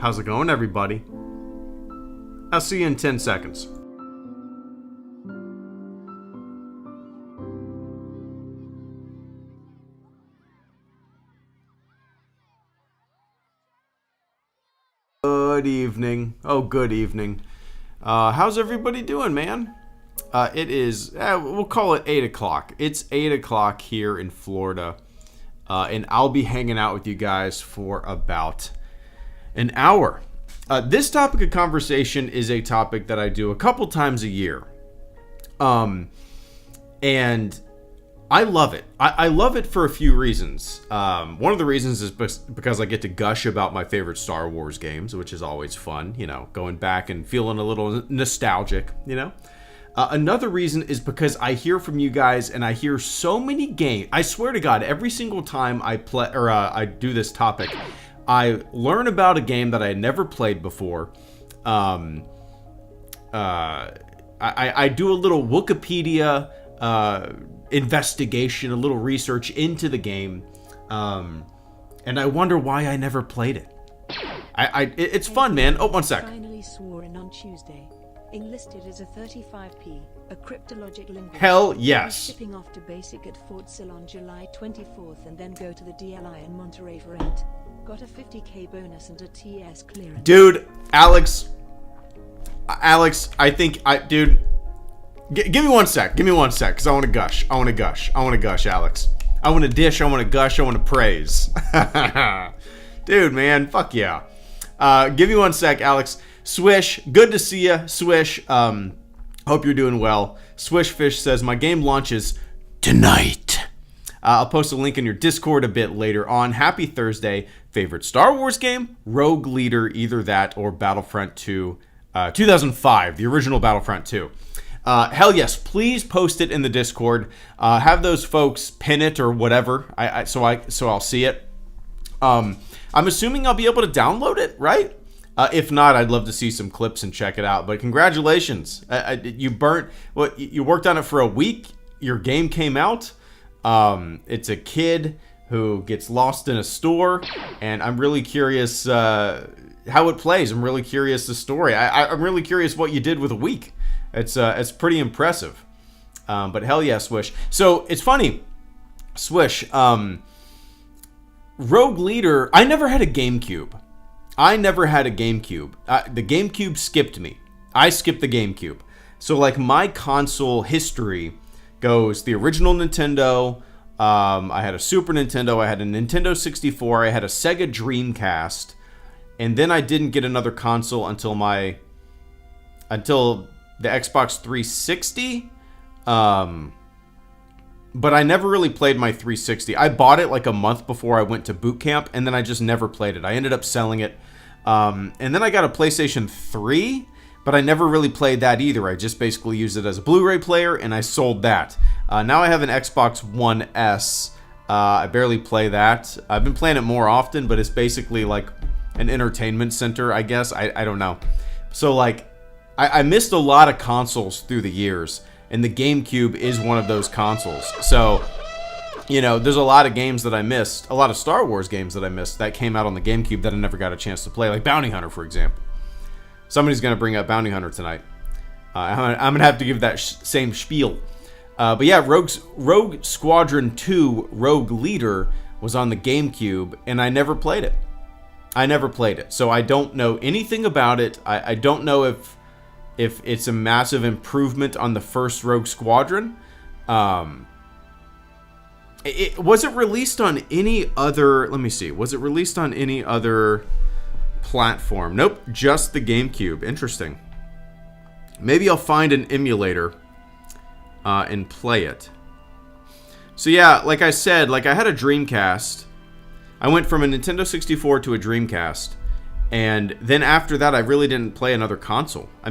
How's it going, everybody? I'll see you in 10 seconds. Good evening. Oh, good evening. How's everybody doing, man? It is, we'll call it 8 o'clock. It's 8 o'clock here in Florida. And I'll be hanging out with you guys for about an hour. This topic of conversation is a topic that I do a couple times a year. And I love it. I love it for a few reasons. One of the reasons is because I get to gush about my favorite Star Wars games, which is always fun, you know, going back and feeling a little nostalgic, you know. Another reason is because I hear from you guys and I hear so many games. I swear to God, every single time I play or I do this topic, I learn about a game that I had never played before. I do a little Wikipedia investigation, a little research into the game, and I wonder why I never played it. It's fun, man. Oh, one sec. Finally swore in on Tuesday. Enlisted as a 35p, a cryptologic linguist. Hell yes. Shipping off to basic at Fort Sill on July 24th and then go to the DLI in Monterey for Ent. Got a 50k bonus and a TS clearance. Dude, Alex, I think dude, give me one sec, because I want to gush, Alex. I want to dish, I want to gush, I want to praise. Dude, man, fuck yeah. Give me one sec, Alex. Swish, good to see you, Swish. Hope you're doing well. Swishfish says, my game launches tonight. I'll post a link in your Discord a bit later on. Happy Thursday. Favorite Star Wars game? Rogue Leader, either that or Battlefront 2, 2005, the original Battlefront 2. Hell yes, please post it in the Discord. Have those folks pin it or whatever, so I'll see it. I'm assuming I'll be able to download it, right? If not, I'd love to see some clips and check it out. But congratulations, you worked on it for a week. Your game came out. It's a kid who gets lost in a store, and I'm really curious how it plays. I'm really curious the story. I'm really curious what you did with a week. It's pretty impressive. But hell yeah, Swish. So it's funny, Swish. Rogue Leader. I never had a GameCube. The GameCube skipped me. I skipped the GameCube. So like my console history goes the original Nintendo. I had a Super Nintendo. I had a Nintendo 64. I had a Sega Dreamcast. And then I didn't get another console until the Xbox 360. But I never really played my 360. I bought it like a month before I went to boot camp, and then I just never played it. I ended up selling it. And then I got a PlayStation 3, but I never really played that either. I just basically used it as a Blu-ray player, and I sold that. Now I have an Xbox One S. I barely play that. I've been playing it more often, but it's basically like an entertainment center, I guess. I don't know. So like, I missed a lot of consoles through the years, and the GameCube is one of those consoles. So, you know, there's a lot of games that I missed, a lot of Star Wars games that I missed that came out on the GameCube that I never got a chance to play, like Bounty Hunter, for example. Somebody's going to bring up Bounty Hunter tonight. I'm going to have to give that same spiel. But yeah, Rogue Squadron 2 Rogue Leader was on the GameCube, and I never played it. So I don't know anything about it. I don't know if it's a massive improvement on the first Rogue Squadron. Was it released on any other... Let me see. Was it released on any other platform? Nope, just the GameCube. Interesting. Maybe I'll find an emulator and play it. So yeah, like I said, like I had a Dreamcast. I went from a Nintendo 64 to a Dreamcast. And then after that, I really didn't play another console. I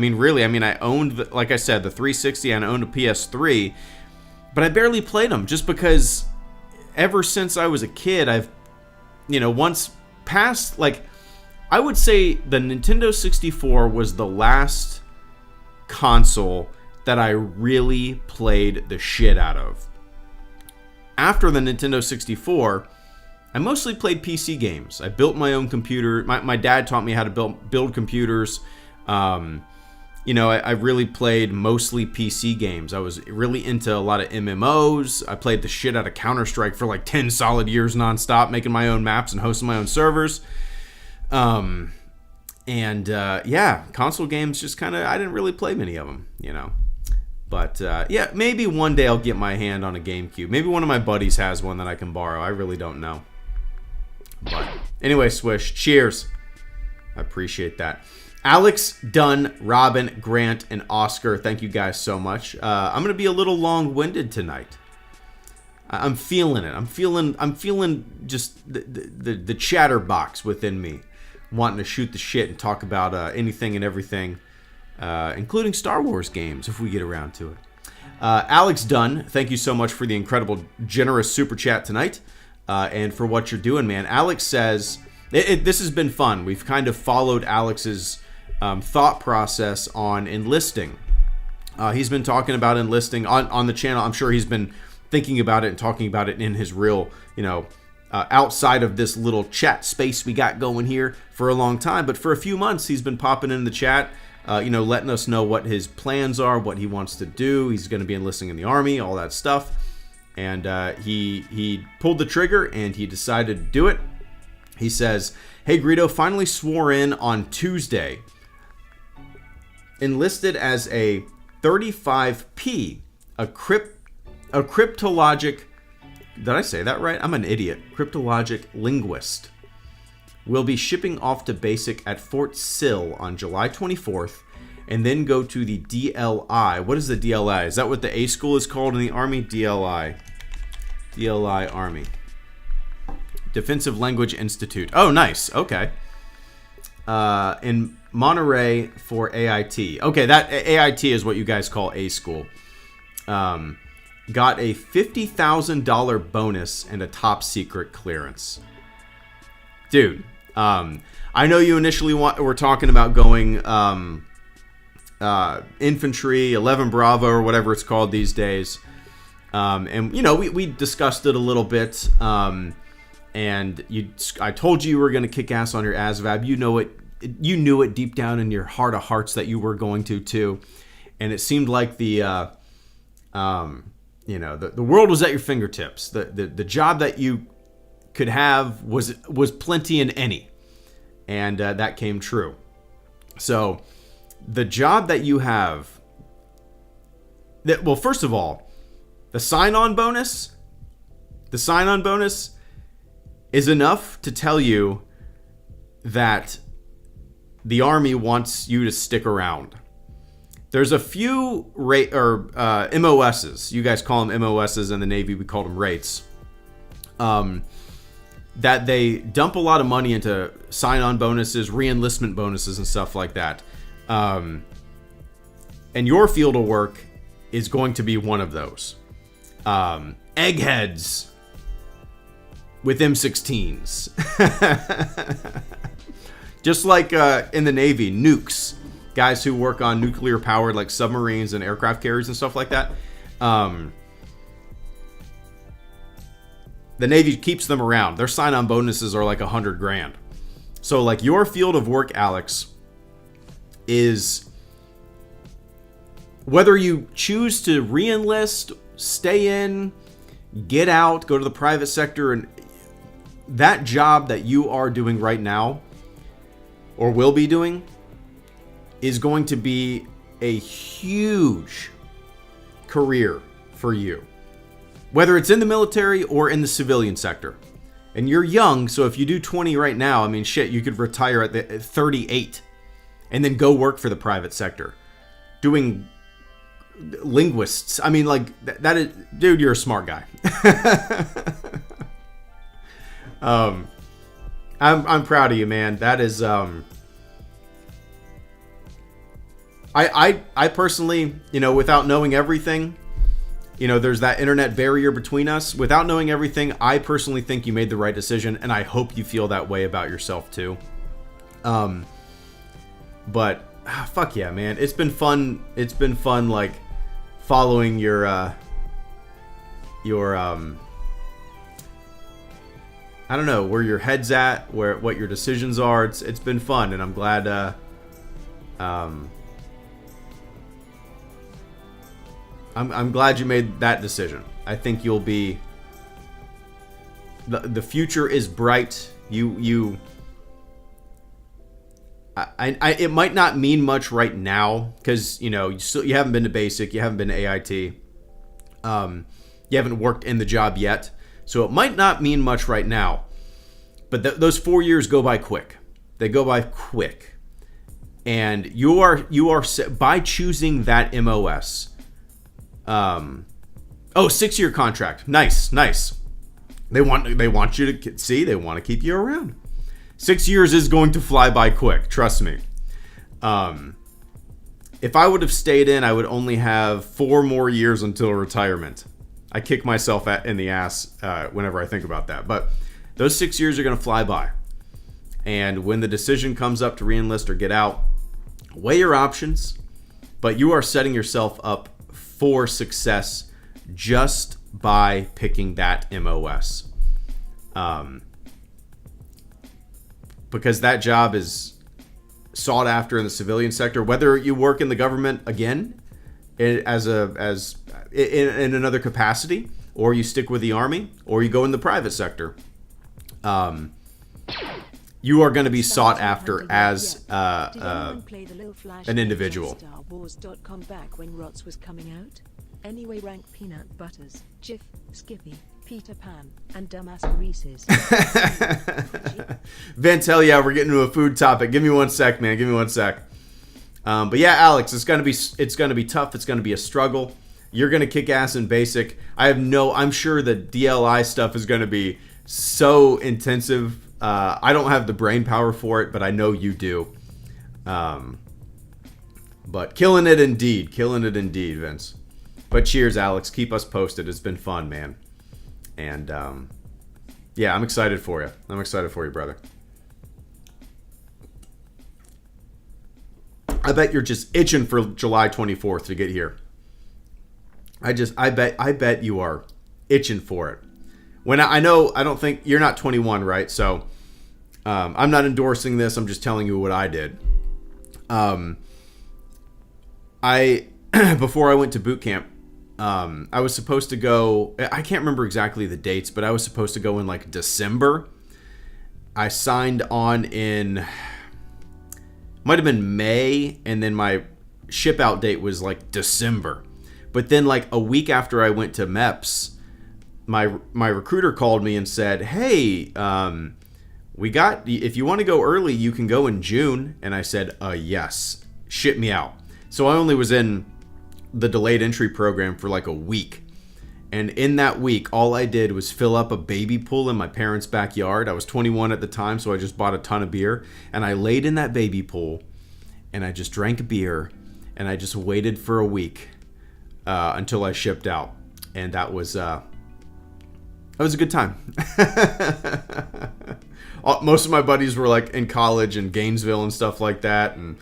owned, like I said, the 360 and I owned a PS3. But I barely played them just because ever since I was a kid, I've, once past, like, I would say the Nintendo 64 was the last console that I really played the shit out of. After the Nintendo 64, I mostly played PC games. I built my own computer. My dad taught me how to build computers. I really played mostly PC games. I was really into a lot of MMOs. I played the shit out of Counter-Strike for like 10 solid years nonstop, making my own maps and hosting my own servers. Console games just kind of, I didn't really play many of them, But, maybe one day I'll get my hand on a GameCube. Maybe one of my buddies has one that I can borrow. I really don't know. But anyway, Swish, cheers. I appreciate that. Alex, Dunn, Robin, Grant, and Oscar, thank you guys so much. I'm going to be a little long-winded tonight. I'm feeling it. I'm feeling just the chatterbox within me, wanting to shoot the shit and talk about anything and everything, including Star Wars games, if we get around to it. Alex Dunn, thank you so much for the incredible, generous super chat tonight, and for what you're doing, man. Alex says, this has been fun. We've kind of followed Alex's thought process on enlisting. He's been talking about enlisting on the channel. I'm sure he's been thinking about it and talking about it in his real, outside of this little chat space we got going here for a long time. But for a few months, he's been popping in the chat, letting us know what his plans are, what he wants to do. He's going to be enlisting in the Army, all that stuff. And he pulled the trigger and he decided to do it. He says, "Hey, Greedo, finally swore in on Tuesday. Enlisted as a 35P, a cryptologic," did I say that right? I'm an idiot. Cryptologic linguist. "Will be shipping off to basic at Fort Sill on July 24th, and then go to the DLI." What is the DLI? Is that what the A school is called in the Army? DLI. DLI Army. Defensive Language Institute. Oh, nice. Okay. In Monterey for AIT. Okay, that AIT is what you guys call A school. Got a $50,000 bonus and a top secret clearance. Dude, I know you initially were talking about going infantry, 11 Bravo, or whatever it's called these days. And we discussed it a little bit. And I told you were going to kick ass on your ASVAB. You knew it deep down in your heart of hearts that you were going to too. And it seemed like the world was at your fingertips. The job that you could have was plenty and any, and that came true. So the job that you have, first of all, the sign-on bonus is enough to tell you that the Army wants you to stick around. There's a few MOSs. You guys call them MOSs in the Navy. We call them rates. That they dump a lot of money into sign-on bonuses, re-enlistment bonuses, and stuff like that. And your field of work is going to be one of those. Eggheads with M16s. Just like in the Navy, nukes. Guys who work on nuclear-powered like submarines and aircraft carriers and stuff like that. The Navy keeps them around. Their sign-on bonuses are like $100,000. So like your field of work, Alex, is whether you choose to re-enlist, stay in, get out, go to the private sector, and that job that you are doing right now or will be doing is going to be a huge career for you, whether it's in the military or in the civilian sector. And you're young, so if you do 20 right now, I mean, shit, you could retire at 38 and then go work for the private sector doing linguists. I mean, like, that is, dude, you're a smart guy. I'm proud of you, man. That is, I personally, without knowing everything, there's that internet barrier between us. Without knowing everything, I personally think you made the right decision, and I hope you feel that way about yourself too. But fuck yeah, man. It's been fun. It's been fun, like, following your I I don't know where your head's at, what your decisions are. It's been fun, and I'm glad. I'm glad you made that decision. I think you'll be. The future is bright. It might not mean much right now because you haven't been to basic, you haven't been to AIT, you haven't worked in the job yet, so it might not mean much right now. But those 4 years go by quick. They go by quick, and you are by choosing that MOS. 6-year contract. Nice. They want you to see. They want to keep you around. 6 years is going to fly by quick. Trust me. If I would have stayed in, I would only have 4 more years until retirement. I kick myself in the ass whenever I think about that. But those 6 years are going to fly by. And when the decision comes up to re-enlist or get out, weigh your options. But you are setting yourself up for success just by picking that MOS. Because that job is sought after in the civilian sector, whether you work in the government again in another capacity, or you stick with the Army, or you go in the private sector. You are going to be sought after as an individual. Back when Rots was coming out? Anyway, rank Peanut Butters, Jif, Skippy, Peter Pan, and Dumbass Reese's. Vince, hell yeah, we're getting to a food topic. Give me 1 sec, man. Give me 1 sec. But yeah, Alex, it's gonna be tough. It's gonna be a struggle. You're gonna kick ass in basic. I'm sure the DLI stuff is gonna be so intensive. I don't have the brain power for it, but I know you do. But killing it indeed, Vince. But cheers, Alex. Keep us posted. It's been fun, man. And yeah, I'm excited for you. Brother. I bet you're just itching for July 24th to get here. I bet you are itching for it. I don't think you're not 21, right? So I'm not endorsing this. I'm just telling you what I did. Before I went to boot camp, I was supposed to go, I can't remember exactly the dates, but I was supposed to go in like December. I signed on in, might have been May, and then my ship out date was like December. But then like a week after I went to MEPS, my recruiter called me and said, hey, if you want to go early, you can go in June. And I said, yes, ship me out. So I only was in the delayed entry program for like a week. And in that week, all I did was fill up a baby pool in my parents' backyard. I was 21 at the time, so I just bought a ton of beer. And I laid in that baby pool, and I just drank beer, and I just waited for a week until I shipped out. And that was a good time. Most of my buddies were like in college in Gainesville and stuff like that, and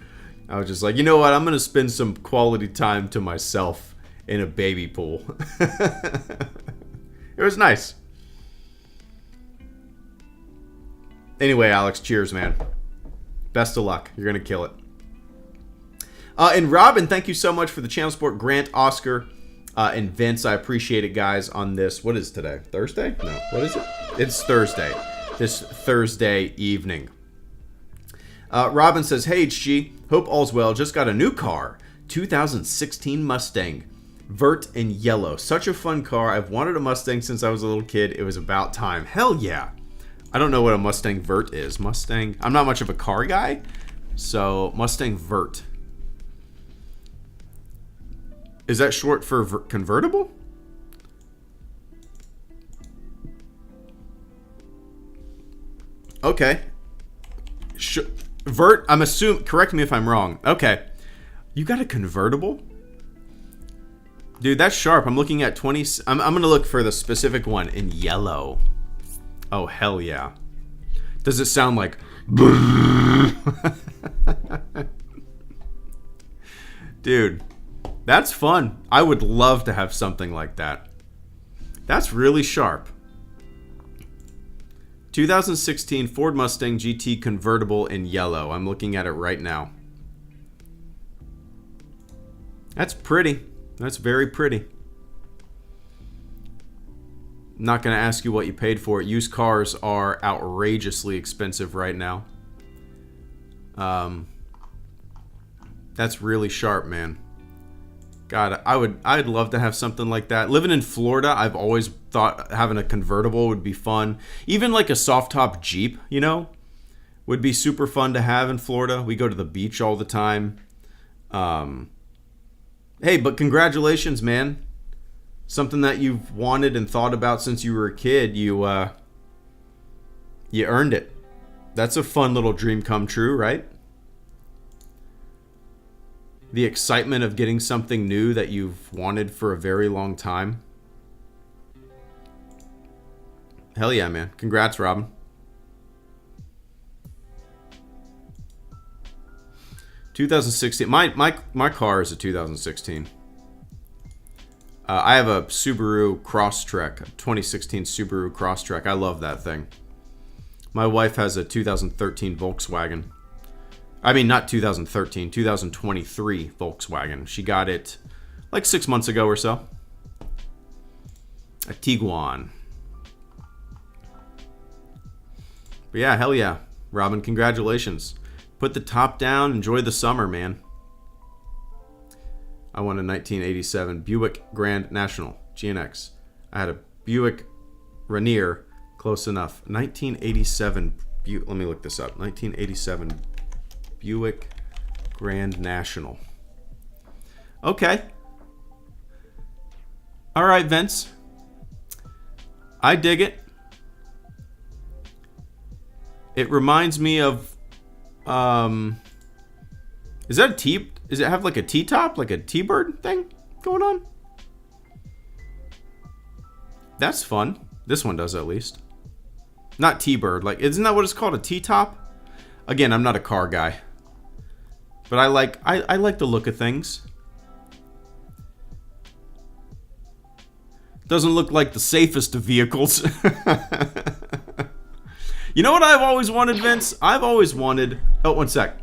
I was just like, you know what? I'm going to spend some quality time to myself in a baby pool. It was nice. Anyway, Alex, cheers, man. Best of luck. You're going to kill it. And Robin, thank you so much for the channel support. Grant, Oscar, and Vince, I appreciate it, guys, on this. What is today? Thursday? No. What is it? It's Thursday. This Thursday evening. Robin says, hey, HG, hope all's well. Just got a new car. 2016 Mustang. Vert in yellow. Such a fun car. I've wanted a Mustang since I was a little kid. It was about time. Hell yeah. I don't know what a Mustang Vert is. Mustang. I'm not much of a car guy. So, Mustang Vert. Is that short for convertible? Okay. Vert, I'm assuming, correct me if I'm wrong. Okay. You got a convertible? Dude, that's sharp. I'm looking at 20. I'm going to look for the specific one in yellow. Oh, hell yeah. Does it sound like... Dude, that's fun. I would love to have something like that. That's really sharp. 2016 Ford Mustang GT convertible in yellow. I'm looking at it right now. That's pretty. That's very pretty. Not going to ask you what you paid for it. Used cars are outrageously expensive right now. That's really sharp, man. God, I'd love to have something like that. Living in Florida, I've always thought having a convertible would be fun. Even like a soft top Jeep, you know, would be super fun to have in Florida. We go to the beach all the time. Hey, but congratulations, man. Something that you've wanted and thought about since you were a kid, you earned it. That's a fun little dream come true, right? The excitement of getting something new that you've wanted for a very long time. Hell yeah, man. Congrats, Robin. (2016) My car is a 2016. I have a Subaru Crosstrek, a 2016 Subaru Crosstrek. I love that thing. My wife has a 2013 Volkswagen. I mean, not 2013, 2023 Volkswagen. She got it like 6 months ago or so. A Tiguan. But yeah, hell yeah. Robin, congratulations. Put the top down. Enjoy the summer, man. I won a 1987 Buick Grand National GNX. I had a Buick Rainier. Close enough. 1987. Let me look this up. 1987 Buick Grand National. Okay. All right, Vince. I dig it. It reminds me of is that a T? Does it have like a T-top, like a T-bird thing going on? That's fun. This one does, at least. Not T-bird. Like, isn't that what it's called? A T-top? Again, I'm not a car guy. But I like the look of things. Doesn't look like the safest of vehicles. You know what I've always wanted, Vince? I've always wanted... Oh, one sec.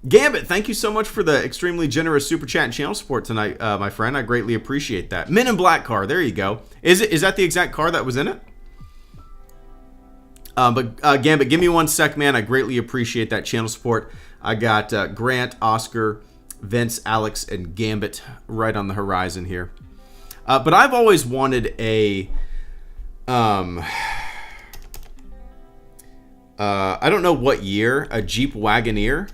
Gambit, thank you so much for the extremely generous super chat and channel support tonight, my friend. I greatly appreciate that. Men in Black car. There you go. Is that the exact car that was in it? But Gambit, give me one sec, man. I greatly appreciate that channel support. I got Grant, Oscar, Vince, Alex, and Gambit right on the horizon here. But I've always wanted a... I don't know what year, a Jeep Wagoneer.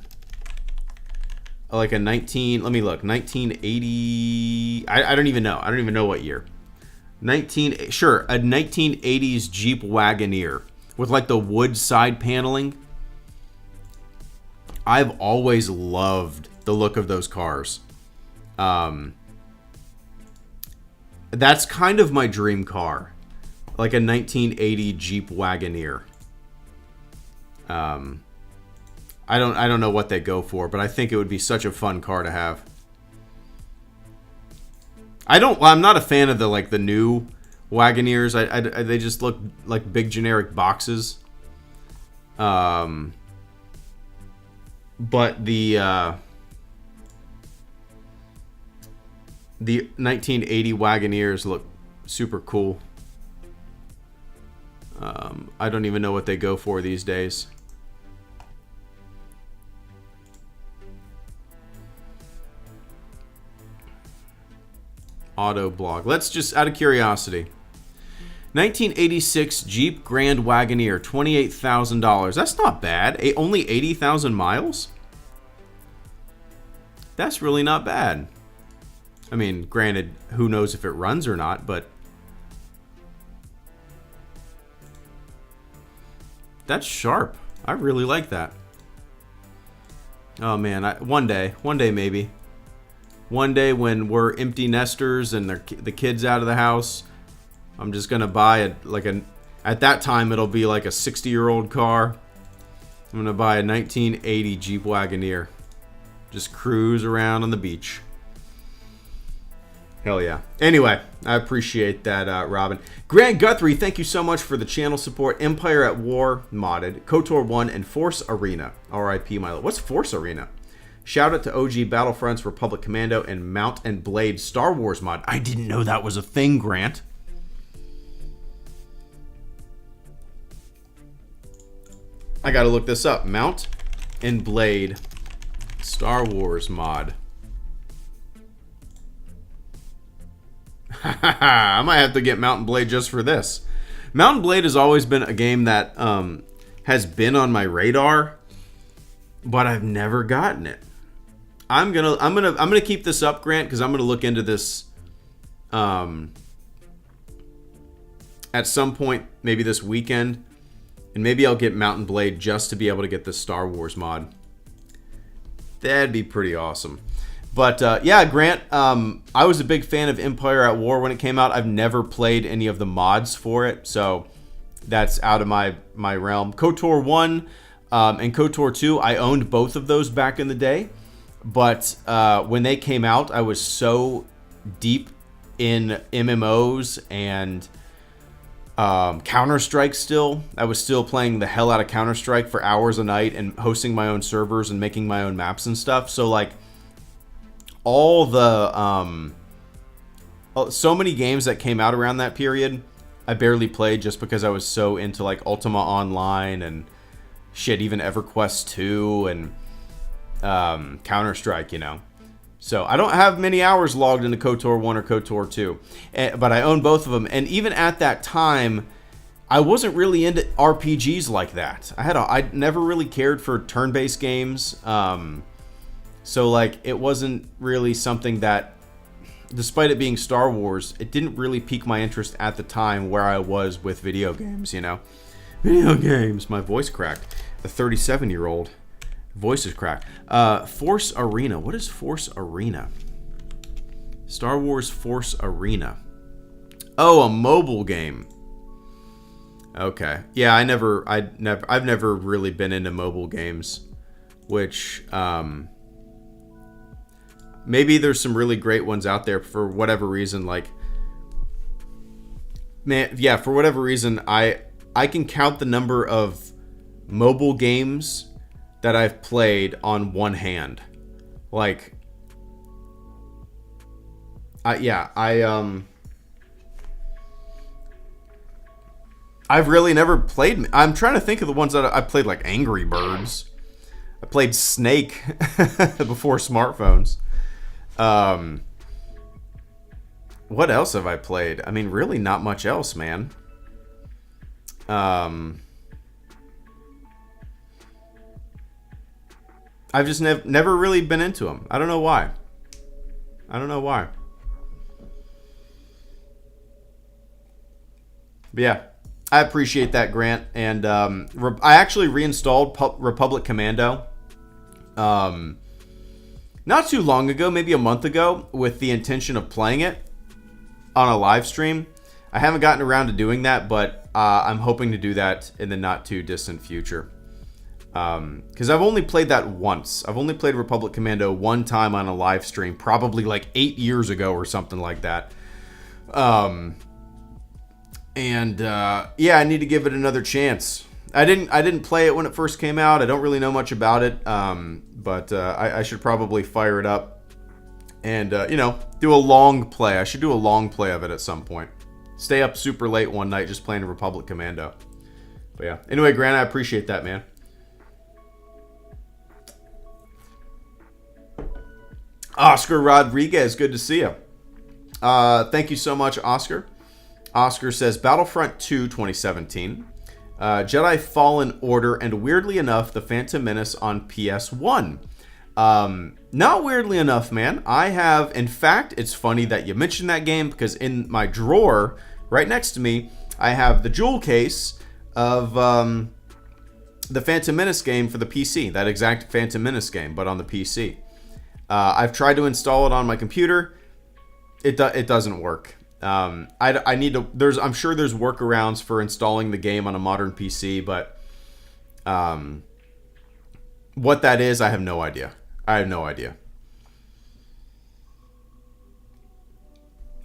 Like a 19... Let me look. 1980... I don't even know. I don't even know what year. A 1980s Jeep Wagoneer. With like the wood side paneling. I've always loved the look of those cars. That's kind of my dream car. Like a 1980 Jeep Wagoneer. I don't know what they go for, but I think it would be such a fun car to have. I'm not a fan of the new Wagoneers. They just look like big generic boxes. But the 1980 Wagoneers look super cool. I don't even know what they go for these days. Auto blog. Let's just, out of curiosity. 1986 Jeep Grand Wagoneer, $28,000. That's not bad. Only 80,000 miles? That's really not bad. I mean, granted, who knows if it runs or not, but... That's sharp. I really like that. Oh man, one day maybe. One day when we're empty nesters and the kids out of the house, I'm just gonna buy at that time it'll be like a 60-year-old car. I'm gonna buy a 1980 Jeep Wagoneer. Just cruise around on the beach. Hell yeah. Anyway, I appreciate that, Robin. Grant Guthrie, thank you so much for the channel support. Empire at War modded, KOTOR 1, and Force Arena. R.I.P. my love. What's Force Arena? Shout out to OG Battlefronts, Republic Commando, and Mount and Blade Star Wars mod. I didn't know that was a thing, Grant. I gotta look this up. Mount and Blade Star Wars mod. I might have to get Mount and Blade just for this. Mount and Blade has always been a game that has been on my radar, but I've never gotten it. I'm gonna keep this up, Grant, because I'm gonna look into this at some point, maybe this weekend, and maybe I'll get Mount and Blade just to be able to get the Star Wars mod. That'd be pretty awesome. But yeah, Grant, I was a big fan of Empire at War when it came out. I've never played any of the mods for it, so that's out of my realm. KOTOR 1 and KOTOR 2, I owned both of those back in the day. But when they came out, I was so deep in MMOs and Counter-Strike still. I was still playing the hell out of Counter-Strike for hours a night and hosting my own servers and making my own maps and stuff. So like all the so many games that came out around that period, I barely played just because I was so into like Ultima Online and shit, even EverQuest 2 and Counter-Strike, you know. So I don't have many hours logged into KOTOR 1 or KOTOR 2, but I own both of them. And even at that time, I wasn't really into RPGs like that. I never really cared for turn-based games. So like it wasn't really something that, despite it being Star Wars, it didn't really pique my interest at the time where I was with video games, you know. Video games. My voice cracked. The 37-year-old. Voice is cracked. Force Arena. What is Force Arena? Star Wars Force Arena. Oh, a mobile game. Okay. Yeah, I've never really been into mobile games, which maybe there's some really great ones out there for whatever reason. Like, man, yeah, for whatever reason, I can count the number of mobile games that I've played on one hand. Like, I've really never played. I'm trying to think of the ones that I played, like Angry Birds. I played Snake before smartphones. What else have I played? I mean, really not much else, man. I've just never really been into them. I don't know why. But yeah, I appreciate that, Grant. And I actually reinstalled Republic Commando not too long ago, maybe a month ago, with the intention of playing it on a live stream. I haven't gotten around to doing that, but I'm hoping to do that in the not too distant future. Because I've only played that once. I've only played Republic Commando one time on a live stream, probably like 8 years ago or something like that. Yeah, I need to give it another chance. I didn't play it when it first came out. I don't really know much about it, but I should probably fire it up and do a long play. I should do a long play of it at some point. Stay up super late one night just playing Republic Commando. But yeah. Anyway, Grant, I appreciate that, man. Oscar Rodriguez, good to see you. Thank you so much, Oscar. Oscar says Battlefront 2 2017, Jedi Fallen Order, and weirdly enough, The Phantom Menace on PS1. Not weirdly enough, man. I have, in fact, it's funny that you mentioned that game because in my drawer right next to me, I have the jewel case of the Phantom Menace game for the PC. That exact Phantom Menace game, but on the PC. I've tried to install it on my computer. It doesn't work. I need to. I'm sure there's workarounds for installing the game on a modern PC, but what that is, I have no idea.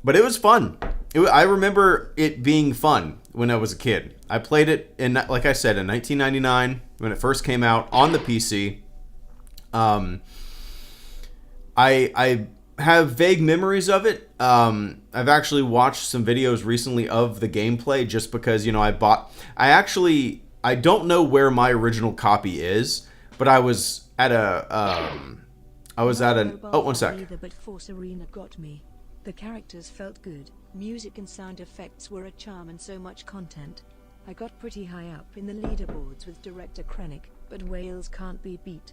But it was fun. I remember it being fun when I was a kid. I played it in, like I said, in 1999 when it first came out on the PC. I have vague memories of it. I've actually watched some videos recently of the gameplay just because, I don't know where my original copy is, but I was at one sec. But Force Arena got me. The characters felt good. Music and sound effects were a charm, and so much content. I got pretty high up in the leaderboards with director Krennic, but Wales can't be beat.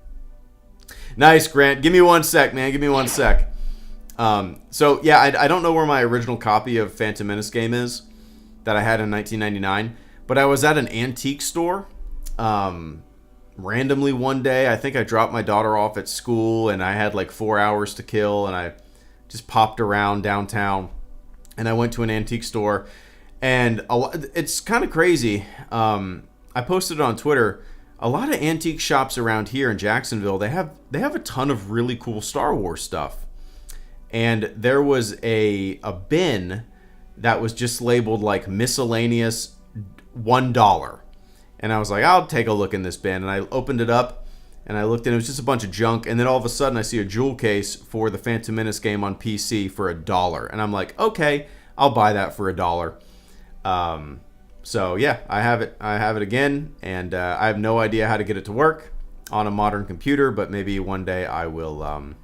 Nice, Grant. Give me 1 sec, man. Give me 1 sec. So yeah, I don't know where my original copy of Phantom Menace game is that I had in 1999, but I was at an antique store randomly one day. I think I dropped my daughter off at school and I had like 4 hours to kill, and I just popped around downtown and I went to an antique store, and it's kind of crazy. I posted it on Twitter. A lot of antique shops around here in Jacksonville, they have a ton of really cool Star Wars stuff. And there was a bin that was just labeled like miscellaneous $1. And I was like, I'll take a look in this bin. And I opened it up and I looked, and it was just a bunch of junk. And then all of a sudden I see a jewel case for the Phantom Menace game on PC for $1. And I'm like, okay, I'll buy that for $1. So yeah, I have it again. And I have no idea how to get it to work on a modern computer, but maybe one day I will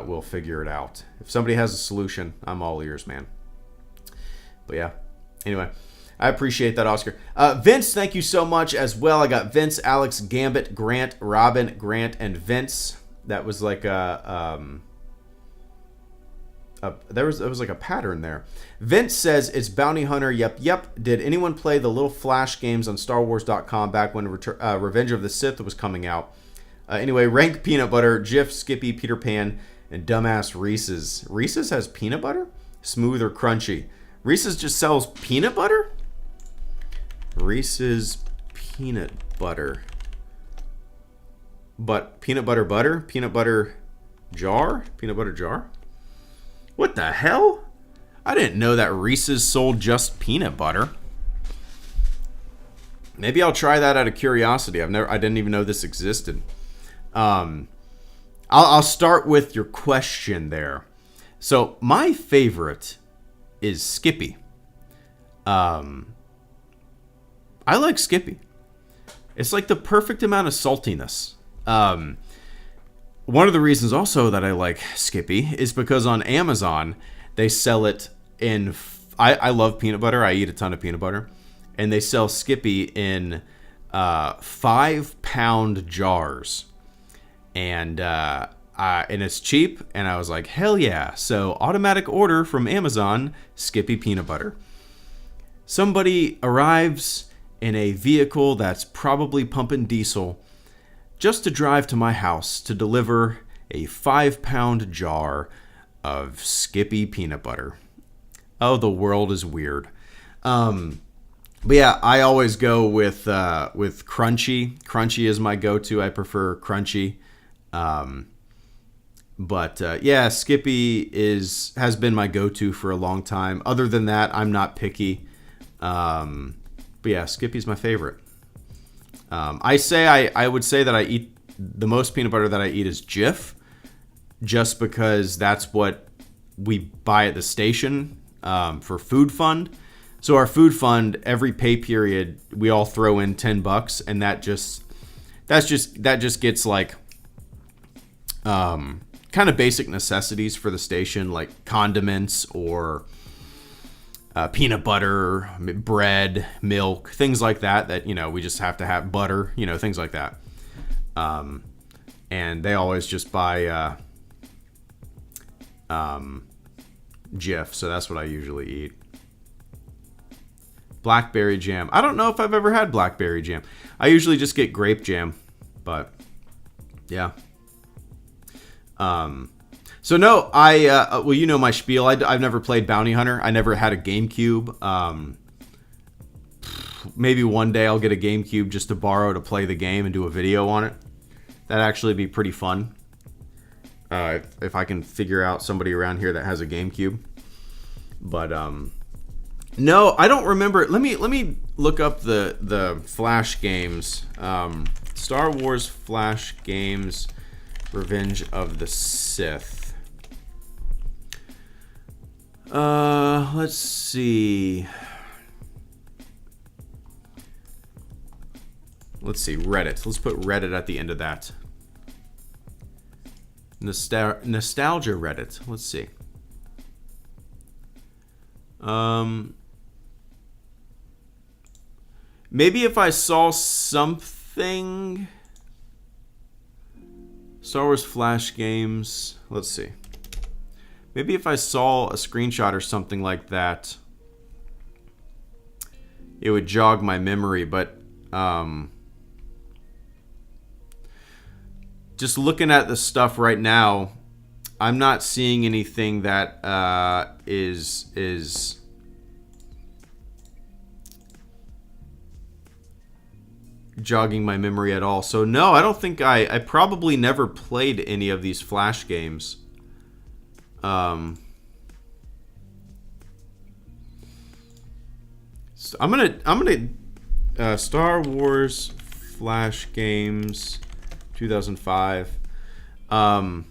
we'll figure it out. If somebody has a solution, I'm all ears, man. But yeah, anyway, I appreciate that, Oscar. Vince, thank you so much as well. I got Vince, Alex, Gambit, Grant, Robin, Grant, and Vince. That was like there was like a pattern there. Vince says it's Bounty Hunter. Yep. Did anyone play the little flash games on StarWars.com back when Revenge of the Sith was coming out? Anyway, rank peanut butter, Jif, Skippy, Peter Pan, and dumbass Reese's. Reese's has peanut butter? Smooth or crunchy? Reese's just sells peanut butter? Reese's peanut butter. But peanut butter butter? Peanut butter jar? Peanut butter jar? What the hell? I didn't know that Reese's sold just peanut butter. Maybe I'll try that out of curiosity. I didn't even know this existed. I'll start with your question there. So my favorite is Skippy. I like Skippy. It's like the perfect amount of saltiness. One of the reasons also that I like Skippy is because on Amazon they sell it in. I love peanut butter. I eat a ton of peanut butter, and they sell Skippy in 5-pound jars. And it's cheap, and I was like, hell yeah. So automatic order from Amazon, Skippy peanut butter. Somebody arrives in a vehicle that's probably pumping diesel just to drive to my house to deliver a 5-pound jar of Skippy peanut butter. Oh, the world is weird. But yeah, I always go with crunchy. Crunchy is my go-to. I prefer crunchy. Yeah, Skippy has been my go-to for a long time. Other than that, I'm not picky. But yeah, Skippy's my favorite. I would say that I eat the most peanut butter that I eat is Jif, just because that's what we buy at the station for Food Fund. So our Food Fund, every pay period, we all throw in $10, and that just gets like kind of basic necessities for the station, like condiments or peanut butter, bread, milk, things like that we just have to have, butter, things like that. And they always just buy Jif, so that's what I usually eat. Blackberry jam. I don't know if I've ever had blackberry jam. I usually just get grape jam, but yeah. So no, well, you know my spiel. I've never played Bounty Hunter. I never had a GameCube. Maybe one day I'll get a GameCube just to borrow to play the game and do a video on it. That'd actually be pretty fun. if I can figure out somebody around here that has a GameCube. But no, I don't remember. Let me look up the Flash games. Star Wars Flash games, Revenge of the Sith. Let's see. Reddit. Let's put Reddit at the end of that. Nostalgia Reddit. Let's see. Maybe if I saw something. Star Wars Flash games. Let's see. Maybe if I saw a screenshot or something like that, it would jog my memory. But just looking at the stuff right now, I'm not seeing anything that is jogging my memory at all. So no, I don't think I probably never played any of these Flash games. So I'm gonna Star Wars Flash games 2005. I'm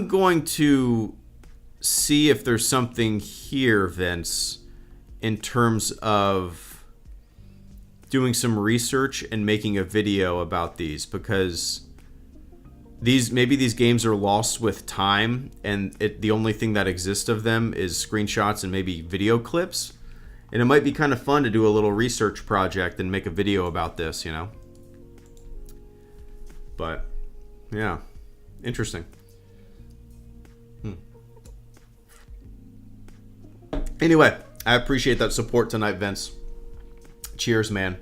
going to see if there's something here, Vince, in terms of doing some research and making a video about these, because maybe these games are lost with time, and the only thing that exists of them is screenshots and maybe video clips. And it might be kind of fun to do a little research project and make a video about this, you know? But, yeah. Interesting. Anyway, I appreciate that support tonight, Vince. Cheers, man.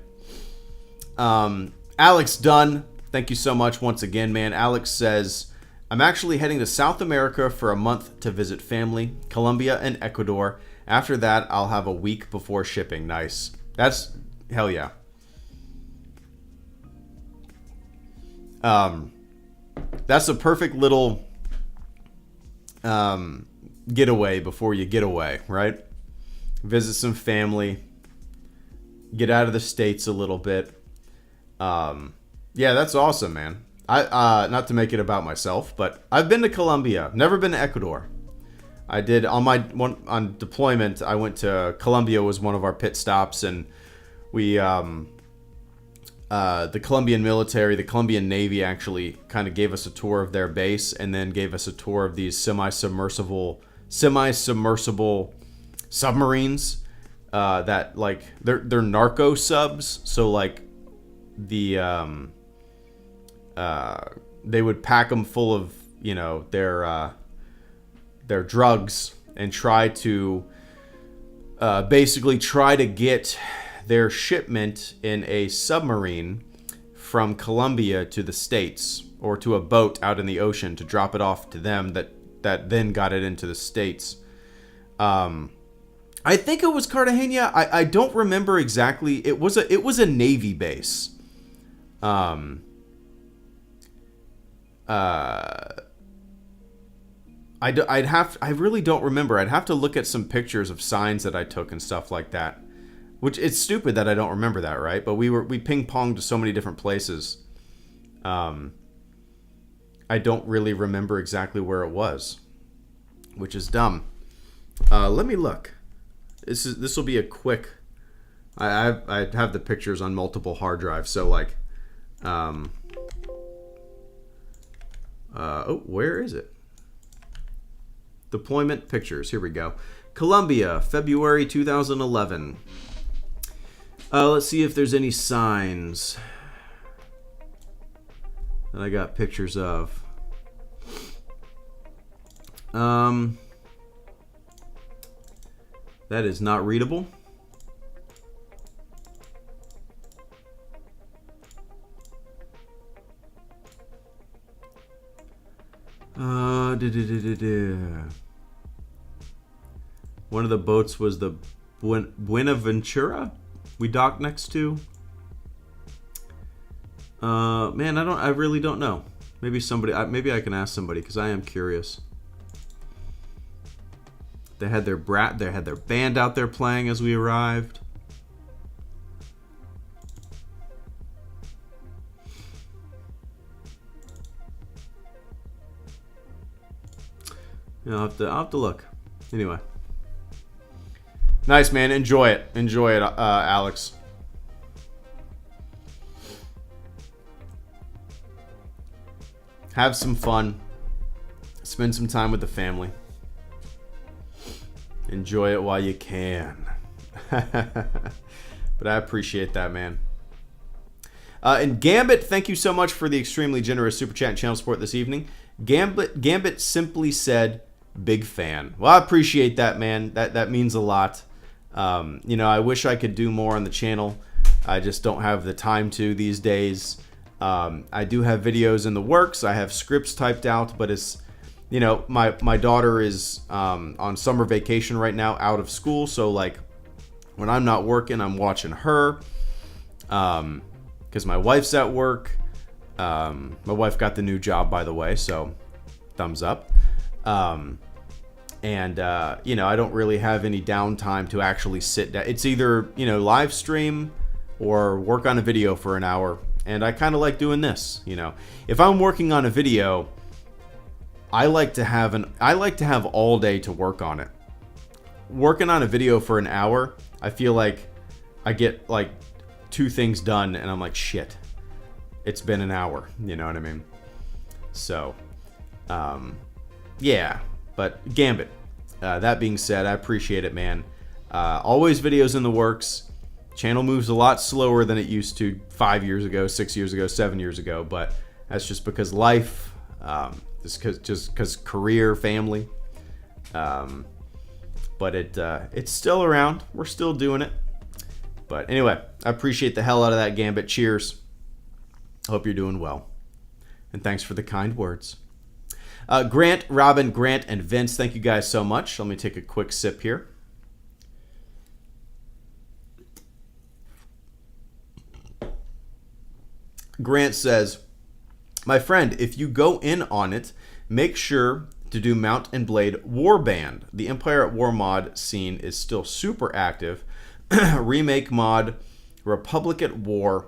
Alex Dunn, thank you so much once again, man. Alex says, I'm actually heading to South America for a month to visit family, Colombia and Ecuador. After that, I'll have a week before shipping. Nice. That's, hell yeah. That's a perfect little getaway before you get away, right? Visit some family, get out of the States a little bit. Yeah, that's awesome, man. I not to make it about myself, but I've been to Colombia, never been to Ecuador. I did on deployment. I went to Colombia, was one of our pit stops, and we the Colombian military, the Colombian Navy actually kind of gave us a tour of their base, and then gave us a tour of these semi-submersible submarines that, like, they're narco subs. So like the they would pack them full of, you know, their drugs and try to basically try to get their shipment in a submarine from Colombia to the States, or to a boat out in the ocean to drop it off to them that then got it into the States. I think it was Cartagena. I don't remember exactly. It was a Navy base. I really don't remember. I'd have to look at some pictures of signs that I took and stuff like that. Which, it's stupid that I don't remember that, right? But we ping-ponged to so many different places. I don't really remember exactly where it was, which is dumb. Let me look. This will be a quick. I have the pictures on multiple hard drives, so like, where is it? Deployment pictures. Here we go. Colombia, February 2011. Let's see if there's any signs that I got pictures of. That is not readable. One of the boats was the Buenaventura we docked next to. Man, I really don't know. Maybe somebody, maybe I can ask somebody because I am curious. They had their band out there playing as we arrived. You know, I'll have to look. Anyway. Nice, man. Enjoy it. Enjoy it, Alex. Have some fun. Spend some time with the family. Enjoy it while you can. But I appreciate that, man. And Gambit, thank you so much for the extremely generous super chat and channel support this evening. Gambit simply said, big fan. Well, I appreciate that, man. That means a lot. You know, I wish I could do more on the channel. I just don't have the time to these days. I do have videos in the works. I have scripts typed out, but it's, you know, my daughter is on summer vacation right now, out of school. So like when I'm not working, I'm watching her because my wife's at work. My wife got the new job, by the way, so thumbs up. And you know, I don't really have any downtime to actually sit down. It's either, you know, live stream or work on a video for an hour. And I kind of like doing this, you know. If I'm working on a video, I like to have all day to work on it. Working on a video for an hour, I feel like I get like 2 things done and I'm like, shit, it's been an hour, you know what I mean? So, yeah, but Gambit, that being said, I appreciate it, man. Always videos in the works. Channel moves a lot slower than it used to 5 years ago, 6 years ago, 7 years ago, but that's just because life, just because career, family. But it's still around. We're still doing it. But anyway, I appreciate the hell out of that, Gambit. Cheers. Hope you're doing well. And thanks for the kind words. Grant, Robin, Grant, and Vince, thank you guys so much. Let me take a quick sip here. Grant says, my friend, if you go in on it, make sure to do Mount and Blade Warband. The Empire at War mod scene is still super active. Remake mod, Republic at War,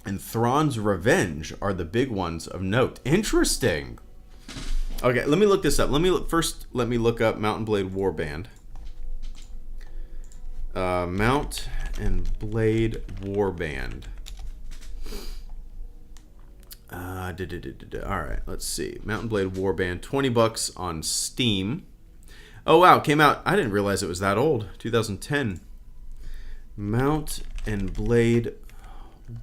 and Thrawn's Revenge are the big ones of note. Interesting. Okay, let me look this up. Let me look up Mount and Blade Warband. Mount and Blade Warband. All right, let's see. Mount and Blade Warband, $20 on Steam. Oh wow, it came out. I didn't realize it was that old. 2010. Mount and Blade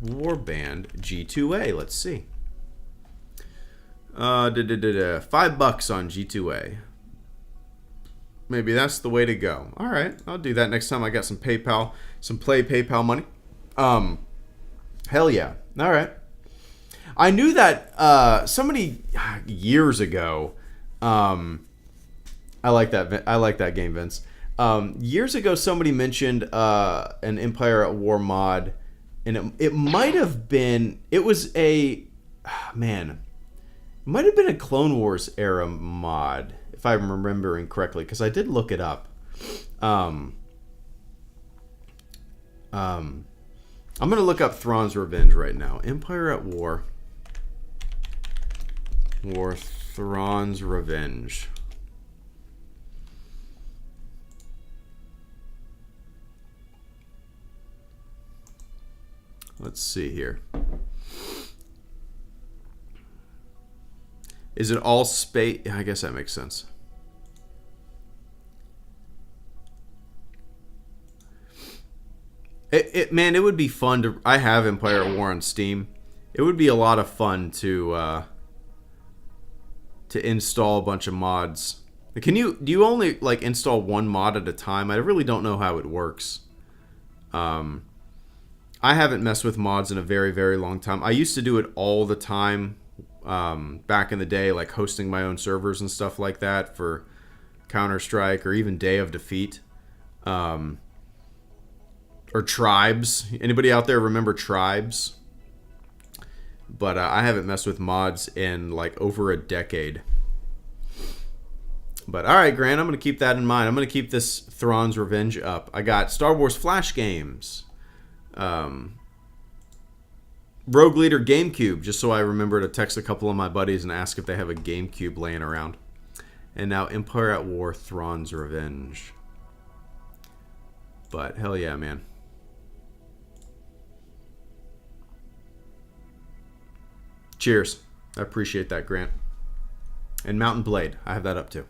Warband G2A. Let's see. $5 on G2A. Maybe that's the way to go. All right, I'll do that next time I got some PayPal money. Hell yeah. All right. I knew that somebody years ago. I like that game, Vince. Years ago, somebody mentioned an Empire at War mod, and it might have been. It was a man. It might have been a Clone Wars era mod, if I'm remembering correctly, because I did look it up. I'm gonna look up Thrawn's Revenge right now. Empire at War. Thrawn's Revenge. Let's see here. Is it all space? I guess that makes sense. Man, it would be fun to. I have Empire at War on Steam. It would be a lot of fun to install a bunch of mods. Do you only like install one mod at a time? I really don't know how it works. I haven't messed with mods in a very, very long time. I used to do it all the time back in the day, like hosting my own servers and stuff like that for Counter-Strike or even Day of Defeat. Or Tribes. Anybody out there remember Tribes? But I haven't messed with mods in like over a decade. But all right, Grant, I'm going to keep that in mind. I'm going to keep this Thrawn's Revenge up. I got Star Wars Flash games. Rogue Leader GameCube, just so I remember to text a couple of my buddies and ask if they have a GameCube laying around. And now Empire at War, Thrawn's Revenge. But hell yeah, man. Cheers. I appreciate that, Grant. And Mountain Blade, I have that up too.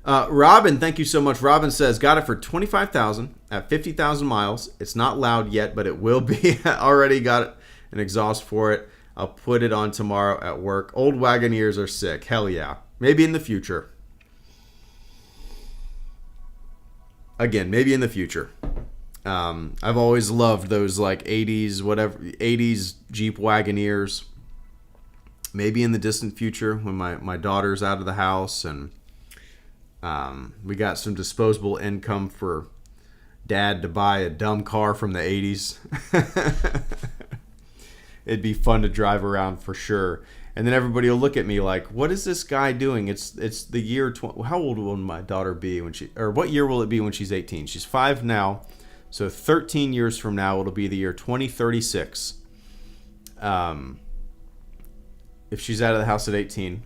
Robin, thank you so much. Robin says, got it for $25,000 at 50,000 miles. It's not loud yet, but it will be. Already got an exhaust for it. I'll put it on tomorrow at work. Old Wagoneers are sick. Hell yeah. Maybe in the future. Again, maybe in the future. I've always loved those like 80s Jeep Wagoneers. Maybe in the distant future when my daughter's out of the house and we got some disposable income for Dad to buy a dumb car from the 80s. It'd be fun to drive around for sure. And then everybody will look at me like, what is this guy doing? It's the year, how old will my daughter be what year will it be when she's 18? She's 5 now. So 13 years from now, it'll be the year 2036. If she's out of the house at 18,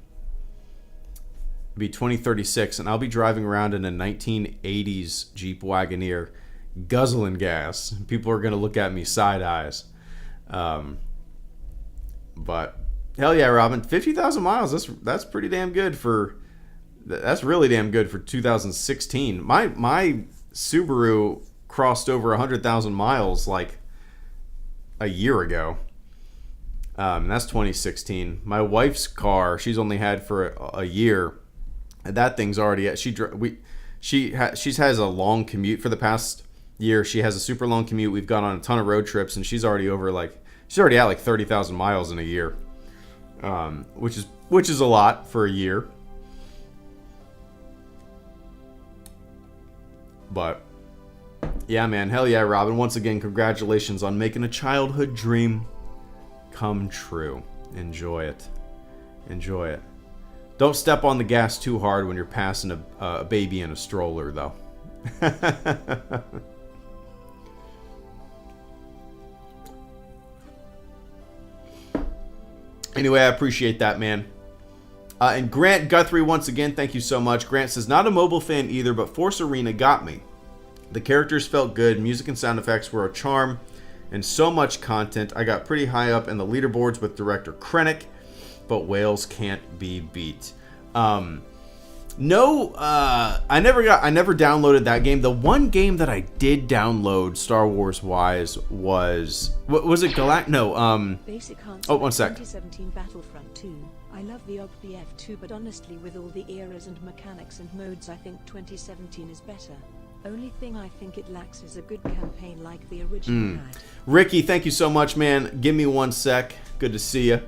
it'll be 2036, and I'll be driving around in a 1980s Jeep Wagoneer, guzzling gas. People are going to look at me side eyes. But hell yeah, Robin, 50,000 miles. That's pretty damn good for. That's really damn good for 2016. My Subaru crossed over 100,000 miles like a year ago. That's 2016. My wife's car, she's only had for a year. And that thing's already she has a long commute for the past year. She has a super long commute. We've gone on a ton of road trips, and she's already at like 30,000 miles in a year, which is a lot for a year. But yeah, man, hell yeah, Robin. Once again, congratulations on making a childhood dream come true. Enjoy it. Enjoy it. Don't step on the gas too hard when you're passing a baby in a stroller, though. Anyway, I appreciate that, man. And Grant Guthrie, once again, thank you so much. Grant says, not a mobile fan either, but Force Arena got me. The characters felt good, music and sound effects were a charm, and so much content. I got pretty high up in the leaderboards with director Krennic, but Wales can't be beat. I never downloaded that game. The one game that I did download Star Wars wise was it Basic oh, one sec. 2017 Battlefront 2. I love the OGBF 2, but honestly with all the eras and mechanics and modes, I think 2017 is better. Only thing I think it lacks is a good campaign like the original had. Ricky, thank you so much, man. Give me one sec. Good to see you.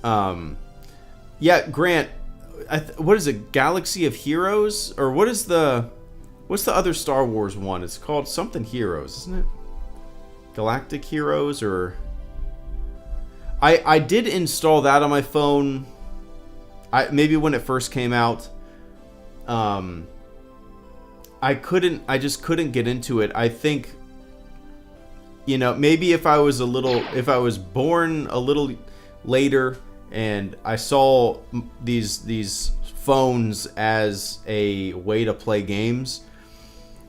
Yeah, Grant, what is it? Galaxy of Heroes? Or what's the other Star Wars one? It's called something Heroes, isn't it? Galactic Heroes, or I did install that on my phone. Maybe when it first came out. I just couldn't get into it. I think, maybe if I was born a little later and I saw these phones as a way to play games,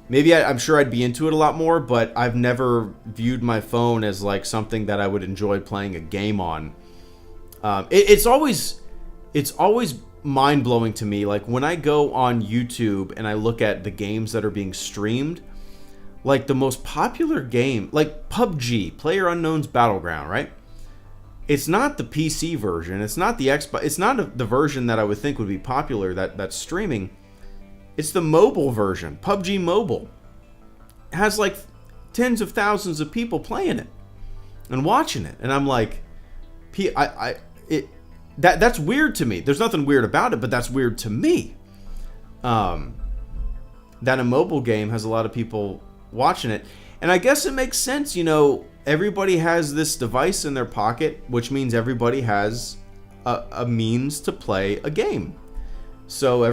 maybe I'm sure I'd be into it a lot more, but I've never viewed my phone as like something that I would enjoy playing a game on. It's always mind-blowing to me, like when I go on YouTube and I look at the games that are being streamed, like the most popular game, like PUBG, PlayerUnknown's Battleground, right? It's not the PC version, it's not the Xbox, it's not the version that I would think would be popular that's streaming. It's the mobile version. PUBG Mobile it has like tens of thousands of people playing it and watching it, and I'm like, That's weird to me. There's nothing weird about it, but that's weird to me. That a mobile game has a lot of people watching it. And I guess it makes sense, everybody has this device in their pocket, which means everybody has a means to play a game. So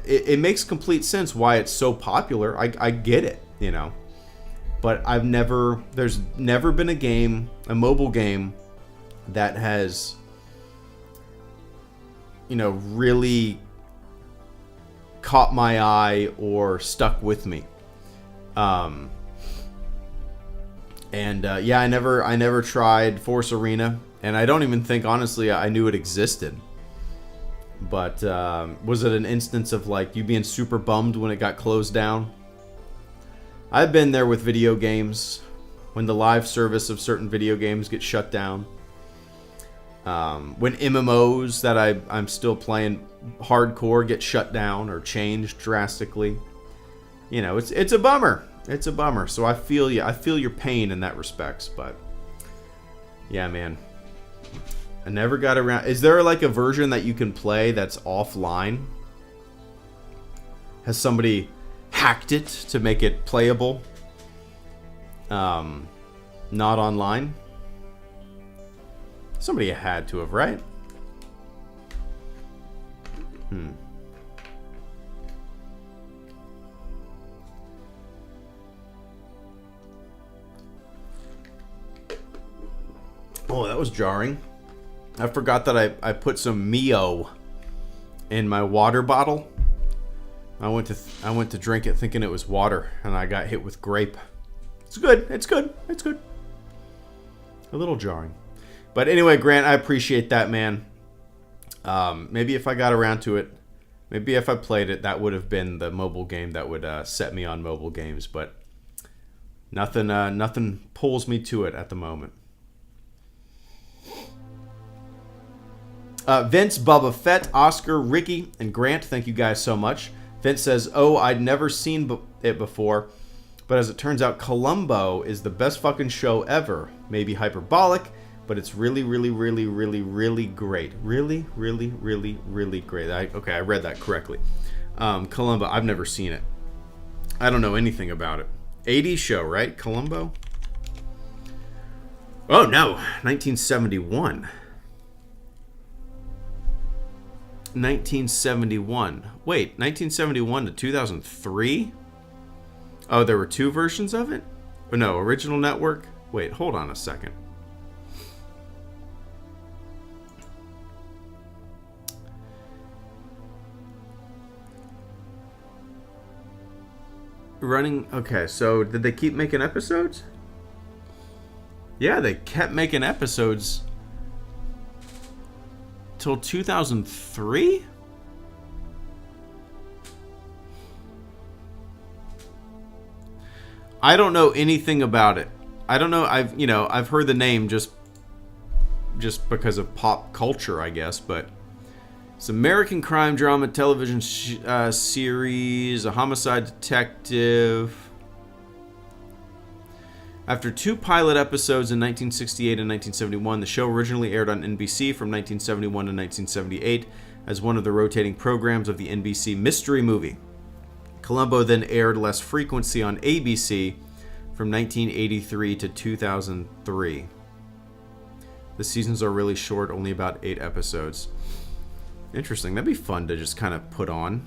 it makes complete sense why it's so popular. I get it, you know. But there's never been a mobile game that has, you know, really caught my eye or stuck with me. I never tried Force Arena, and I don't even think, honestly, I knew it existed. But was it an instance of like you being super bummed when it got closed down? I've been there with video games when the live service of certain video games gets shut down. When MMOs that I'm still playing hardcore get shut down or changed drastically. You know, it's a bummer. It's a bummer. So I feel you. I feel your pain in that respects. But yeah, man. I never got around. Is there like a version that you can play that's offline? Has somebody hacked it to make it playable? Not online? Somebody had to have, right? Oh, that was jarring. I forgot that I put some Mio in my water bottle. I went to drink it thinking it was water, and I got hit with grape. It's good. It's good. It's good. A little jarring. But anyway, Grant, I appreciate that, man. Maybe if I got around to it, maybe if I played it, that would have been the mobile game that would set me on mobile games. But nothing pulls me to it at the moment. Vince, Bubba Fett, Oscar, Ricky, and Grant, thank you guys so much. Vince says, "Oh, I'd never seen it before, but as it turns out, Columbo is the best fucking show ever. Maybe hyperbolic, but it's really, really, really, really, really great. Really, really, really, really great." I read that correctly. Columbo, I've never seen it. I don't know anything about it. 80s show, right? Columbo? Oh, no. 1971. 1971. Wait, 1971 to 2003? Oh, there were two versions of it? Oh, no, original network? Wait, hold on a second. Okay, so did they keep making episodes? Yeah, they kept making episodes till 2003? I don't know anything about it. I don't know. I've heard the name just because of pop culture, I guess, but it's American crime drama television series, a homicide detective. After two pilot episodes in 1968 and 1971, the show originally aired on NBC from 1971 to 1978 as one of the rotating programs of the NBC Mystery Movie. Columbo then aired less frequency on ABC from 1983 to 2003. The seasons are really short, only about 8 episodes. Interesting. That'd be fun to just kind of put on.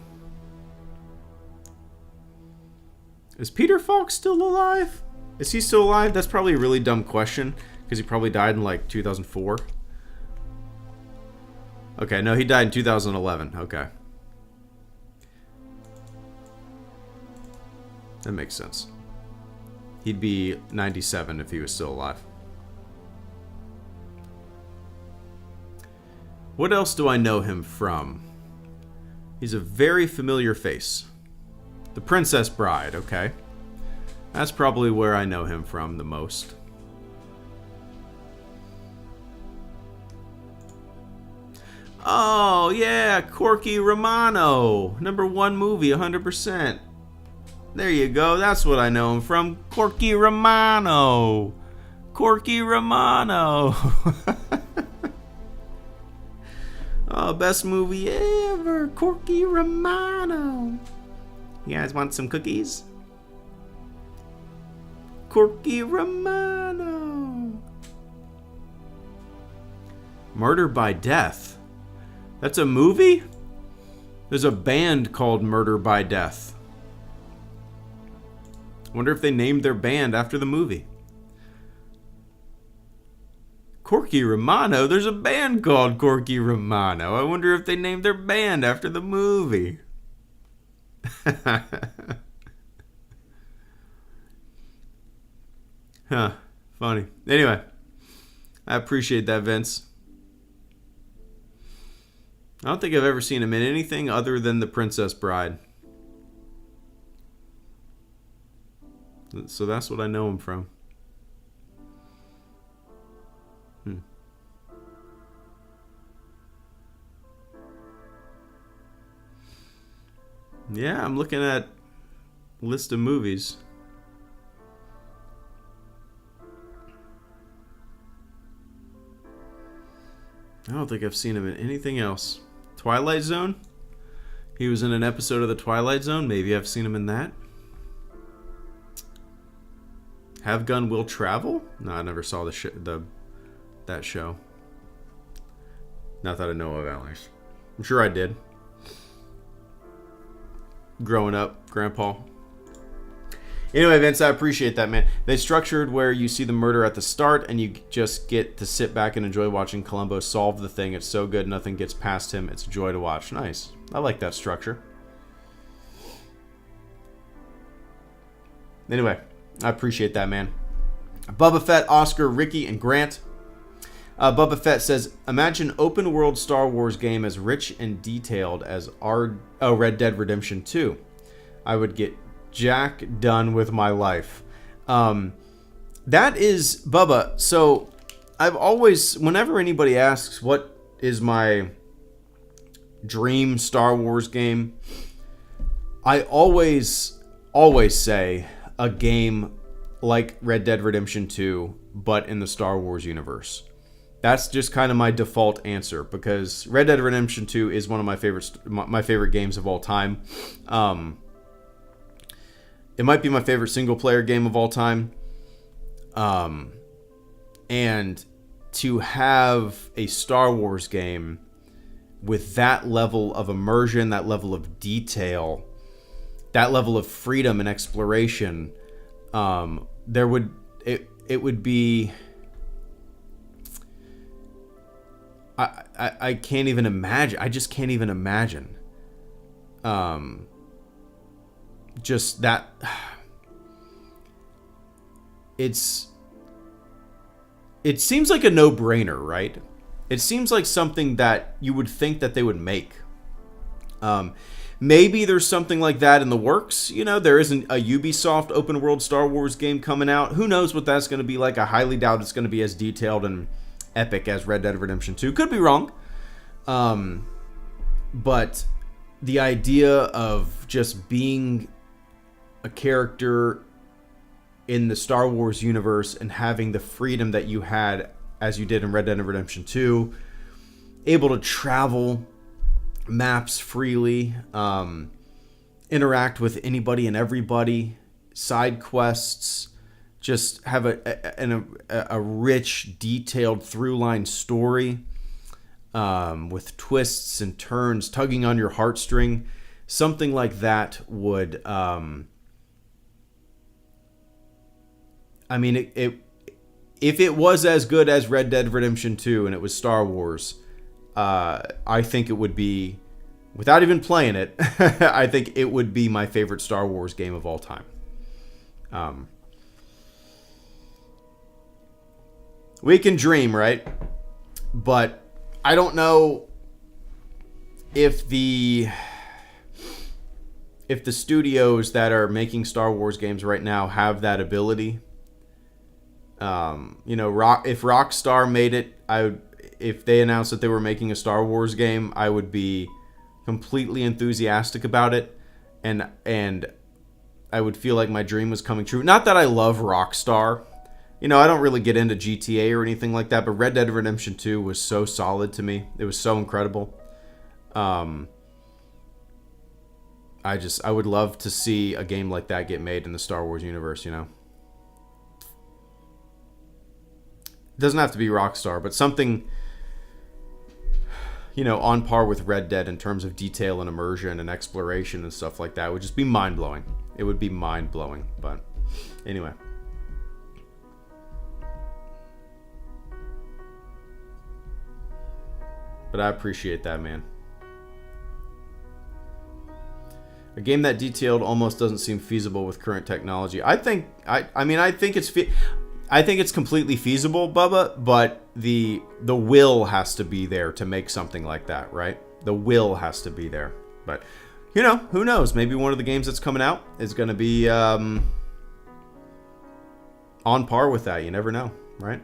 Is Peter Falk still alive? Is he still alive? That's probably a really dumb question, because he probably died in like 2004. Okay, no, he died in 2011. Okay. That makes sense. He'd be 97 if he was still alive. What else do I know him from? He's a very familiar face. The Princess Bride, okay. That's probably where I know him from the most. Oh, yeah, Corky Romano. #1 movie, 100%. There you go, that's what I know him from. Corky Romano. Corky Romano. Oh, best movie ever. Corky Romano. You guys want some cookies? Corky Romano. Murder by Death. That's a movie? There's a band called Murder by Death. Wonder if they named their band after the movie. Corky Romano? There's a band called Corky Romano. I wonder if they named their band after the movie. Huh. Funny. Anyway, I appreciate that, Vince. I don't think I've ever seen him in anything other than The Princess Bride. So that's what I know him from. Yeah, I'm looking at a list of movies. I don't think I've seen him in anything else. Twilight Zone? He was in an episode of The Twilight Zone. Maybe I've seen him in that. Have Gun Will Travel? No, I never saw that show. Not that I know of, Alex. I'm sure I did. Growing up, Grandpa. Anyway, Vince, I appreciate that, man. They structured where you see the murder at the start and you just get to sit back and enjoy watching Columbo solve the thing. It's so good, nothing gets past him. It's a joy to watch. Nice. I like that structure. Anyway, I appreciate that, man. Bubba Fett, Oscar, Ricky, and Grant. Bubba Fett says, imagine open world Star Wars game as rich and detailed as Red Dead Redemption 2. I would get Jack done with my life. That is, Bubba, so I've always, whenever anybody asks what is my dream Star Wars game, I always say a game like Red Dead Redemption 2, but in the Star Wars universe. That's just kind of my default answer, because Red Dead Redemption 2 is one of my favorite games of all time. It might be my favorite single-player game of all time. And to have a Star Wars game with that level of immersion, that level of detail, that level of freedom and exploration, it would be... I can't even imagine. I just can't even imagine. Just that. It seems like a no-brainer, right? It seems like something that you would think that they would make. Maybe there's something like that in the works. You know, there isn't a Ubisoft open world Star Wars game coming out. Who knows what that's going to be like? I highly doubt it's going to be as detailed and epic as Red Dead Redemption 2. Could be wrong. But the idea of just being a character in the Star Wars universe and having the freedom that you had as you did in Red Dead Redemption 2, able to travel maps freely, interact with anybody and everybody, side quests, just have a rich, detailed through-line story with twists and turns, tugging on your heartstring. Something like that would... I mean, if it was as good as Red Dead Redemption 2 and it was Star Wars, I think it would be, without even playing it, I think it would be my favorite Star Wars game of all time. We can dream, right? But I don't know if the studios that are making Star Wars games right now have that ability. If Rockstar made it, if they announced that they were making a Star Wars game, I would be completely enthusiastic about it, and I would feel like my dream was coming true. Not that I love Rockstar. I don't really get into GTA or anything like that, but Red Dead Redemption 2 was so solid to me. It was so incredible. I would love to see a game like that get made in the Star Wars universe, It doesn't have to be Rockstar, but something on par with Red Dead in terms of detail and immersion and exploration and stuff like that. It would just be mind-blowing. It would be mind-blowing. But anyway. But I appreciate that, man. A game that detailed almost doesn't seem feasible with current technology. I think it's completely feasible, Bubba, but the will has to be there to make something like that, right? The will has to be there. But who knows? Maybe one of the games that's coming out is going to be on par with that. You never know, right?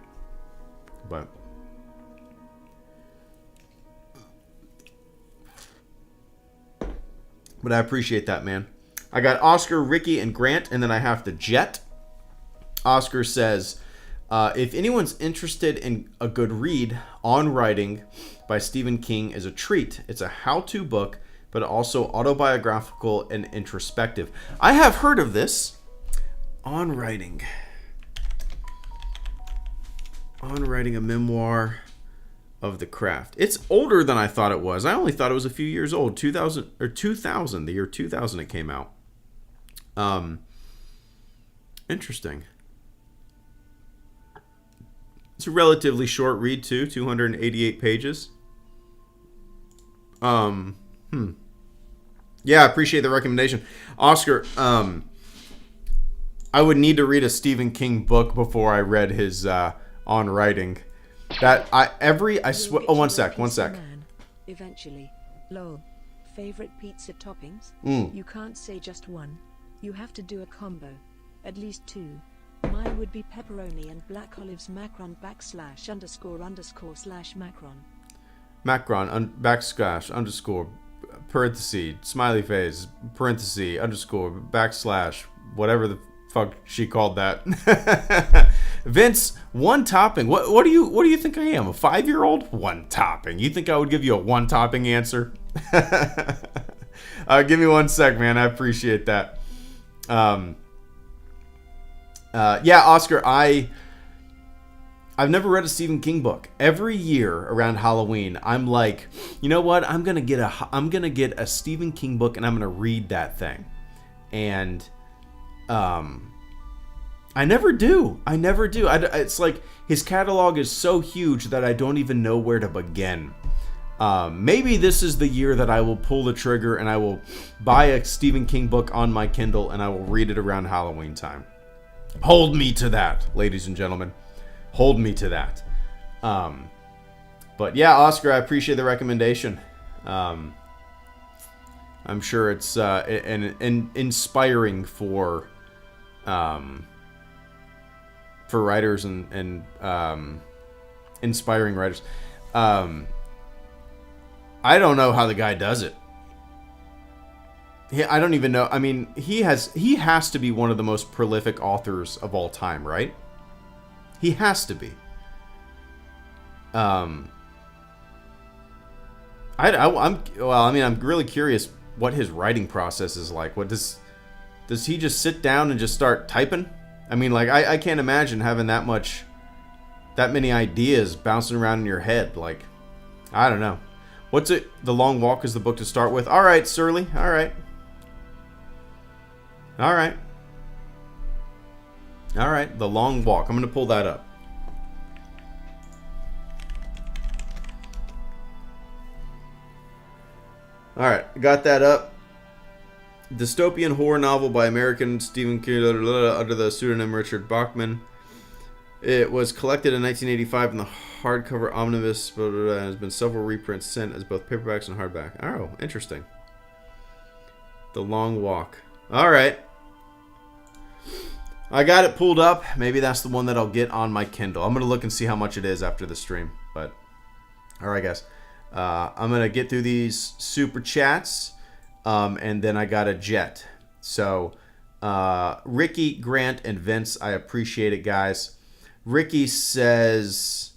But I appreciate that, man. I got Oscar, Ricky, and Grant, and then I have the Jet. Oscar says, if anyone's interested in a good read, On Writing by Stephen King is a treat. It's a how-to book, but also autobiographical and introspective. I have heard of this. On Writing, a memoir of the craft. It's older than I thought it was. I only thought it was a few years old. 2000, the year 2000 it came out. Interesting. It's a relatively short read too, 288 pages. Yeah, I appreciate the recommendation. Oscar, I would need to read a Stephen King book before I read his On Writing. One sec. Eventually. Lol. Favorite pizza toppings? You can't say just one. You have to do a combo. At least two. Mine would be pepperoni and black olives macron / __/ macron. Macron / parenthesis smiley face parenthesis _ whatever the fuck she called that. Vince, one topping. What do you think I am? A 5-year-old? One topping. You think I would give you a one topping answer? Give me one sec, man. I appreciate that. Yeah, Oscar, I've never read a Stephen King book. Every year around Halloween, I'm like, you know what? I'm gonna get a Stephen King book and I'm gonna read that thing. And I never do. It's like his catalog is so huge that I don't even know where to begin. Maybe this is the year that I will pull the trigger and I will buy a Stephen King book on my Kindle and I will read it around Halloween time. Hold me to that, ladies and gentlemen. Hold me to that. But yeah, Oscar, I appreciate the recommendation. I'm sure it's an inspiring for writers and inspiring writers. I don't know how the guy does it. I don't even know. I mean, he has to be one of the most prolific authors of all time, right? He has to be. I'm really curious what his writing process is like. What does he just sit down and just start typing? I mean, like, I can't imagine having that many ideas bouncing around in your head. Like, I don't know. What's it? The Long Walk is the book to start with. All right, Surly. All right. The Long Walk. I'm going to pull that up. All right, got that up. Dystopian horror novel by American Stephen King under the pseudonym Richard Bachman. It was collected in 1985 in the hardcover omnibus, and has been several reprints sent as both paperbacks and hardback. Oh, interesting. The Long Walk. All right. I got it pulled up. Maybe that's the one that I'll get on my Kindle. I'm going to look and see how much it is after the stream. But, all right, guys. I'm going to get through these super chats, and then I got a jet. So, Ricky, Grant, and Vince, I appreciate it, guys. Ricky says,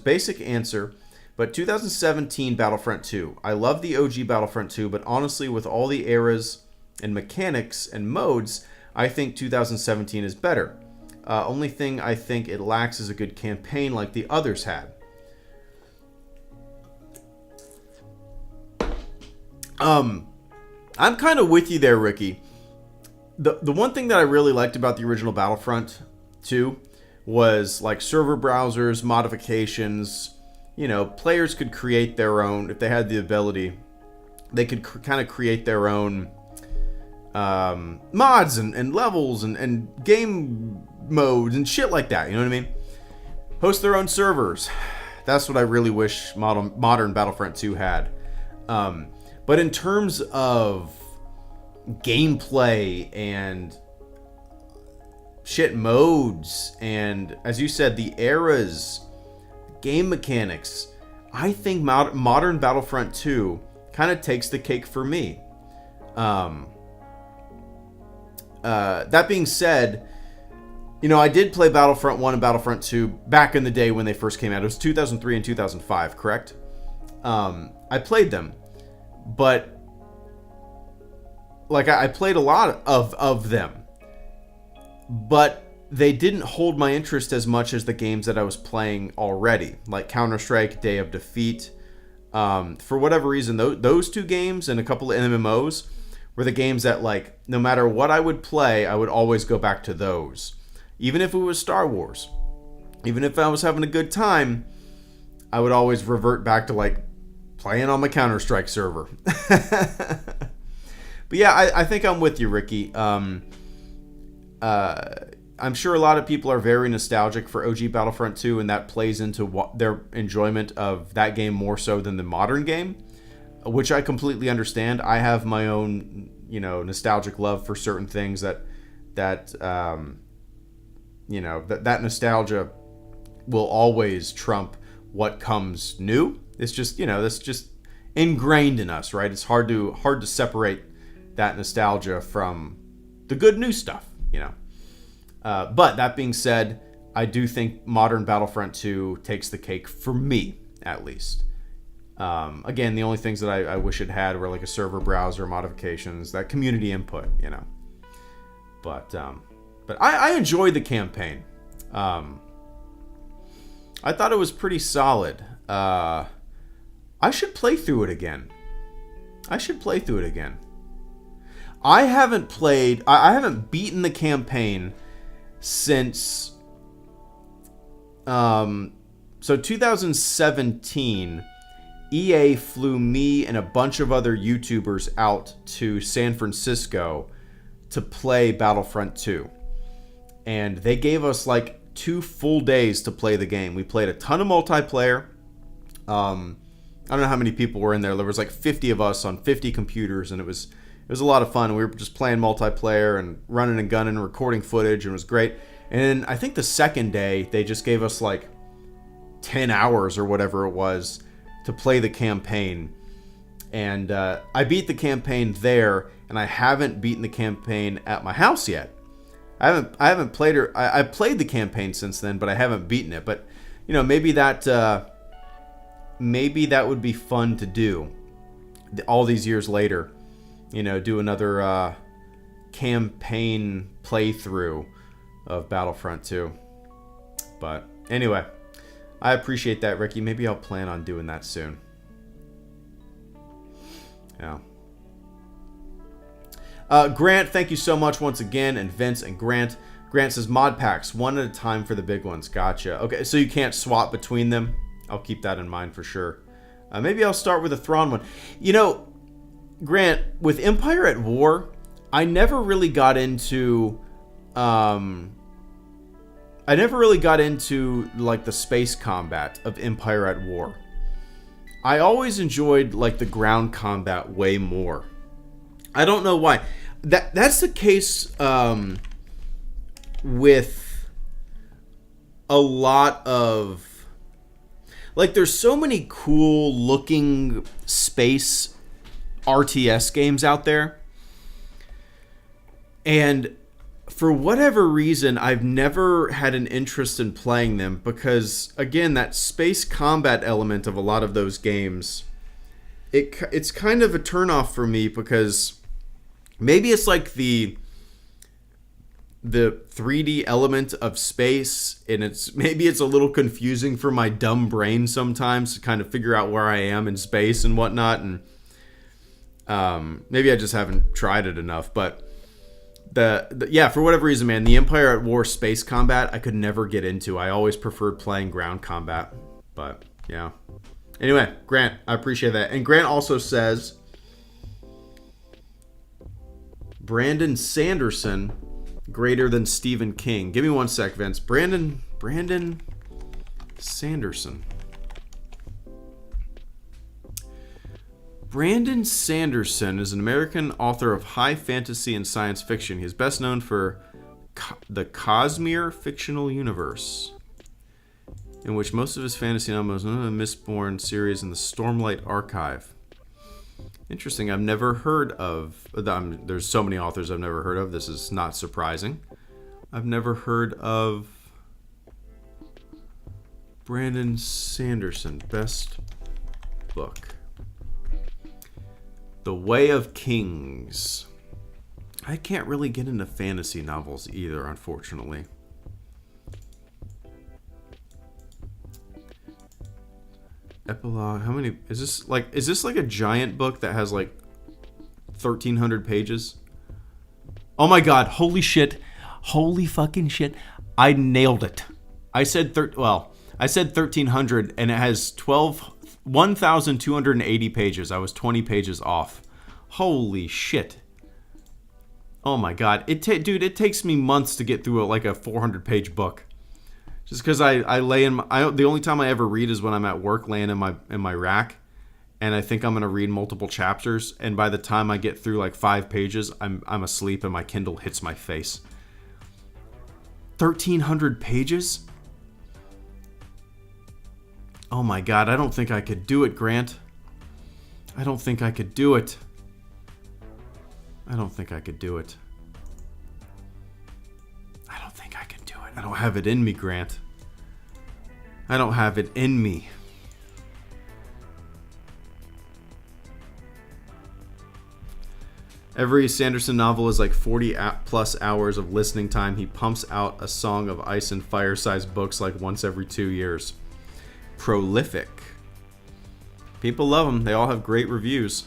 basic answer, but 2017 Battlefront 2. I love the OG Battlefront 2, but honestly, with all the eras and mechanics and modes, I think 2017 is better. Only thing I think it lacks is a good campaign like the others had. I'm kind of with you there, Ricky. The one thing that I really liked about the original Battlefront 2 was like server browsers, modifications. You know, players could create their own, if they had the ability, they could kind of create their own mods and levels and game modes and shit like that. You know what I mean? Host their own servers. That's what I really wish modern Battlefront 2 had. But in terms of gameplay and shit modes and, as you said, the eras, game mechanics, I think modern Battlefront 2 kind of takes the cake for me. That being said, you know, I did play Battlefront 1 and Battlefront 2 back in the day when they first came out. It was 2003 and 2005, correct? I played them, but like I played a lot of them, but they didn't hold my interest as much as the games that I was playing already, like Counter-Strike, Day of Defeat. For whatever reason, those two games and a couple of MMOs were the games that, like, no matter what I would play, I would always go back to those. Even if it was Star Wars, even if I was having a good time, I would always revert back to, like, playing on my Counter-Strike server. But yeah, I think I'm with you, Ricky. I'm sure a lot of people are very nostalgic for OG Battlefront 2, and that plays into their enjoyment of that game more so than the modern game, which I completely understand. I have my own, you know, nostalgic love for certain things that nostalgia will always trump what comes new. It's just, you know, that's just ingrained in us, right? It's hard to separate that nostalgia from the good new stuff, you know. But that being said, I do think modern Battlefront 2 takes the cake for me, at least. Again, the only things that I wish it had were like a server browser, modifications, that community input, you know. But I enjoyed the campaign. I thought it was pretty solid. I should play through it again. I haven't beaten the campaign since so 2017. EA flew me and a bunch of other YouTubers out to San Francisco to play Battlefront 2. And they gave us like 2 full days to play the game. We played a ton of multiplayer. I don't know how many people were in there. There was like 50 of us on 50 computers, and it was a lot of fun. We were just playing multiplayer and running and gunning and recording footage, and it was great. And I think the second day, they just gave us like 10 hours or whatever it was to play the campaign. And I beat the campaign there, and I haven't beaten the campaign at my house yet. I haven't played her. I played the campaign since then, but I haven't beaten it. But you know, maybe that would be fun to do. All these years later, you know, do another campaign playthrough of Battlefront 2. But anyway, I appreciate that, Ricky. Maybe I'll plan on doing that soon. Yeah. Grant, thank you so much once again. And Vince and Grant. Grant says mod packs, one at a time for the big ones. Gotcha. Okay, so you can't swap between them. I'll keep that in mind for sure. Maybe I'll start with a Thrawn one. You know, Grant, with Empire at War, I never really got into like the space combat of Empire at War. I always enjoyed like the ground combat way more. I don't know why. That's the case with a lot of, like, there's so many cool looking space RTS games out there. And for whatever reason, I've never had an interest in playing them because, again, that space combat element of a lot of those games, it's kind of a turnoff for me because maybe it's like the 3D element of space, and maybe it's a little confusing for my dumb brain sometimes to kind of figure out where I am in space and whatnot. And Maybe I just haven't tried it enough, but yeah, for whatever reason, man, the Empire at War space combat I could never get into. I always preferred playing ground combat, but yeah. Anyway, Grant, I appreciate that. And Grant also says Brandon Sanderson greater than Stephen King. Give me one sec, Vince. Brandon Sanderson. Brandon Sanderson is an American author of high fantasy and science fiction. He is best known for the Cosmere fictional universe, in which most of his fantasy novels are the Mistborn series and the Stormlight Archive. Interesting. I've never heard of... there's so many authors I've never heard of. This is not surprising. I've never heard of Brandon Sanderson. Best book. The Way of Kings. I can't really get into fantasy novels either, unfortunately. Epilogue. How many is this like a giant book that has like 1,300 pages? Oh my god, holy shit. Holy fucking shit. I nailed it. I said 1,300 and it has 1,280 pages. I was 20 pages off. Holy shit. Oh my god. Dude, it takes me months to get through like a 400-page book. Just because I lay in the only time I ever read is when I'm at work laying in my rack, and I think I'm going to read multiple chapters, and by the time I get through like 5 pages, I'm asleep and my Kindle hits my face. 1,300 pages? Oh my god, I don't think I could do it, Grant. I don't think I could do it. I don't think I could do it. I don't think I can do it. I don't have it in me, Grant. I don't have it in me. Every Sanderson novel is like 40 plus hours of listening time. He pumps out a Song of Ice and Fire sized books like once every 2 years. Prolific. People love them. They all have great reviews.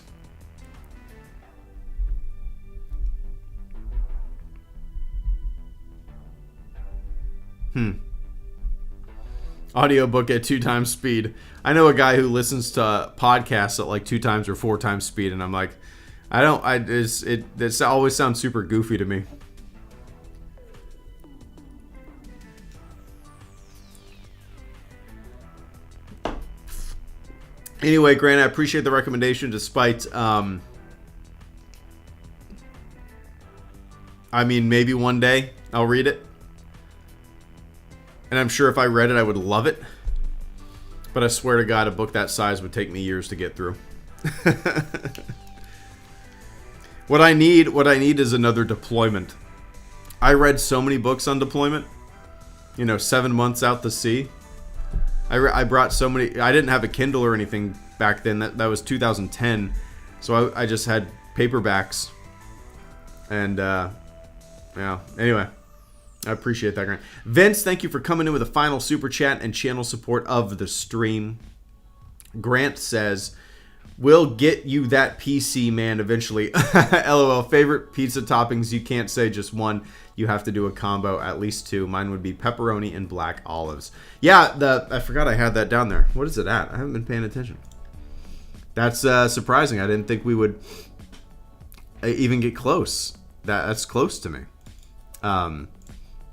Audiobook at 2 times speed. I know a guy who listens to podcasts at like 2 times or 4 times speed, and I'm like, it always sounds super goofy to me. Anyway, Grant, I appreciate the recommendation despite, maybe one day I'll read it. And I'm sure if I read it, I would love it. But I swear to God, a book that size would take me years to get through. What I need is another deployment. I read so many books on deployment. 7 months out to sea. I brought so many. I didn't have a Kindle or anything back then. That was 2010. So I just had paperbacks. And yeah. Anyway, I appreciate that, Grant. Vince, thank you for coming in with a final super chat and channel support of the stream. Grant says, "We'll get you that PC, man, eventually." LOL. Favorite pizza toppings? You can't say just one. You have to do a combo, at least 2. Mine would be pepperoni and black olives. Yeah, I forgot I had that down there. What is it at? I haven't been paying attention. That's surprising. I didn't think we would even get close. That's close to me. And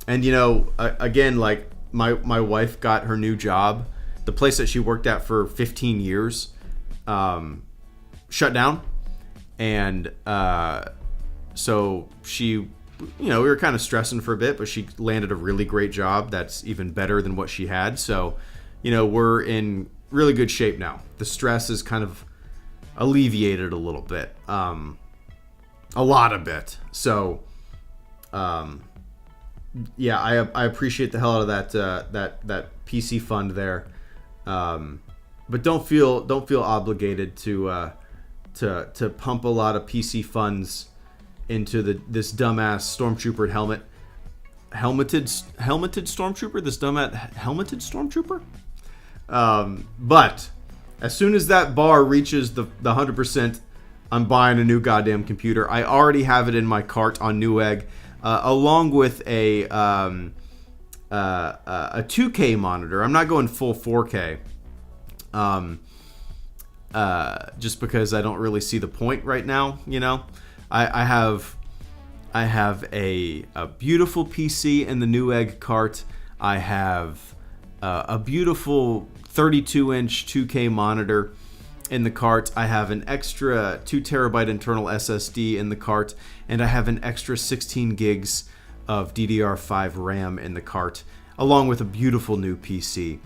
again, like my wife got her new job. The place that she worked at for 15 years shut down, and so she, we were kind of stressing for a bit, but she landed a really great job that's even better than what she had. So, we're in really good shape now. The stress is kind of alleviated a little bit, a lot of it. So, yeah, I appreciate the hell out of that PC fund there. But don't feel obligated to pump a lot of PC funds into this dumbass stormtrooper helmeted stormtrooper. This dumbass helmeted stormtrooper. But as soon as that bar reaches the 100% I'm buying a new goddamn computer. I already have it in my cart on Newegg, along with a 2K monitor. I'm not going full 4K, just because I don't really see the point right now. You know, I have a beautiful PC in the Newegg cart. I have a beautiful 32-inch 2K monitor in the cart. I have an extra 2 terabyte internal SSD in the cart, and I have an extra 16 gigs of DDR5 RAM in the cart, along with a beautiful new PC.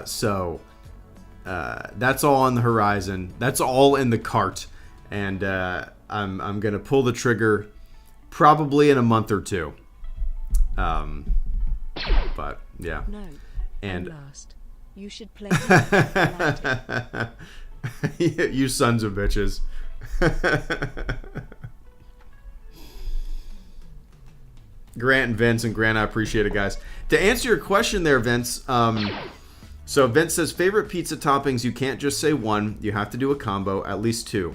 So that's all on the horizon. That's all in the cart, and I'm gonna pull the trigger probably in a month or two. But yeah. No. And last, you should play Galactic. You sons of bitches. Grant and Vince, and Grant, I appreciate it, guys. To answer your question there, Vince, so Vince says, favorite pizza toppings, you can't just say one. You have to do a combo, at least two.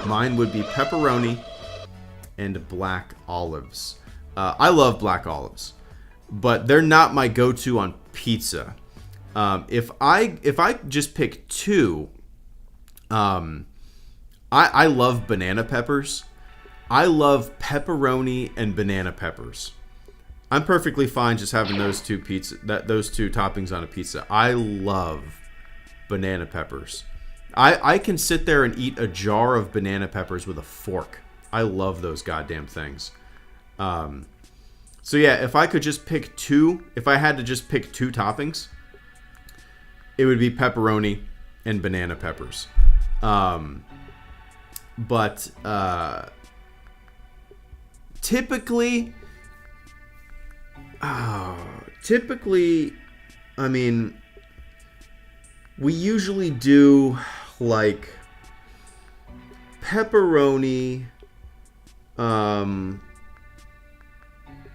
Mine would be pepperoni and black olives. I love black olives, but they're not my go-to on pizza. If I just pick two, I love banana peppers. I love pepperoni and banana peppers. I'm perfectly fine just having those two toppings on a pizza. I love banana peppers. I can sit there and eat a jar of banana peppers with a fork. I love those goddamn things. So yeah, if I could just pick two, if I had to just pick two toppings, it would be pepperoni and banana peppers. But typically, I mean, we usually do like pepperoni,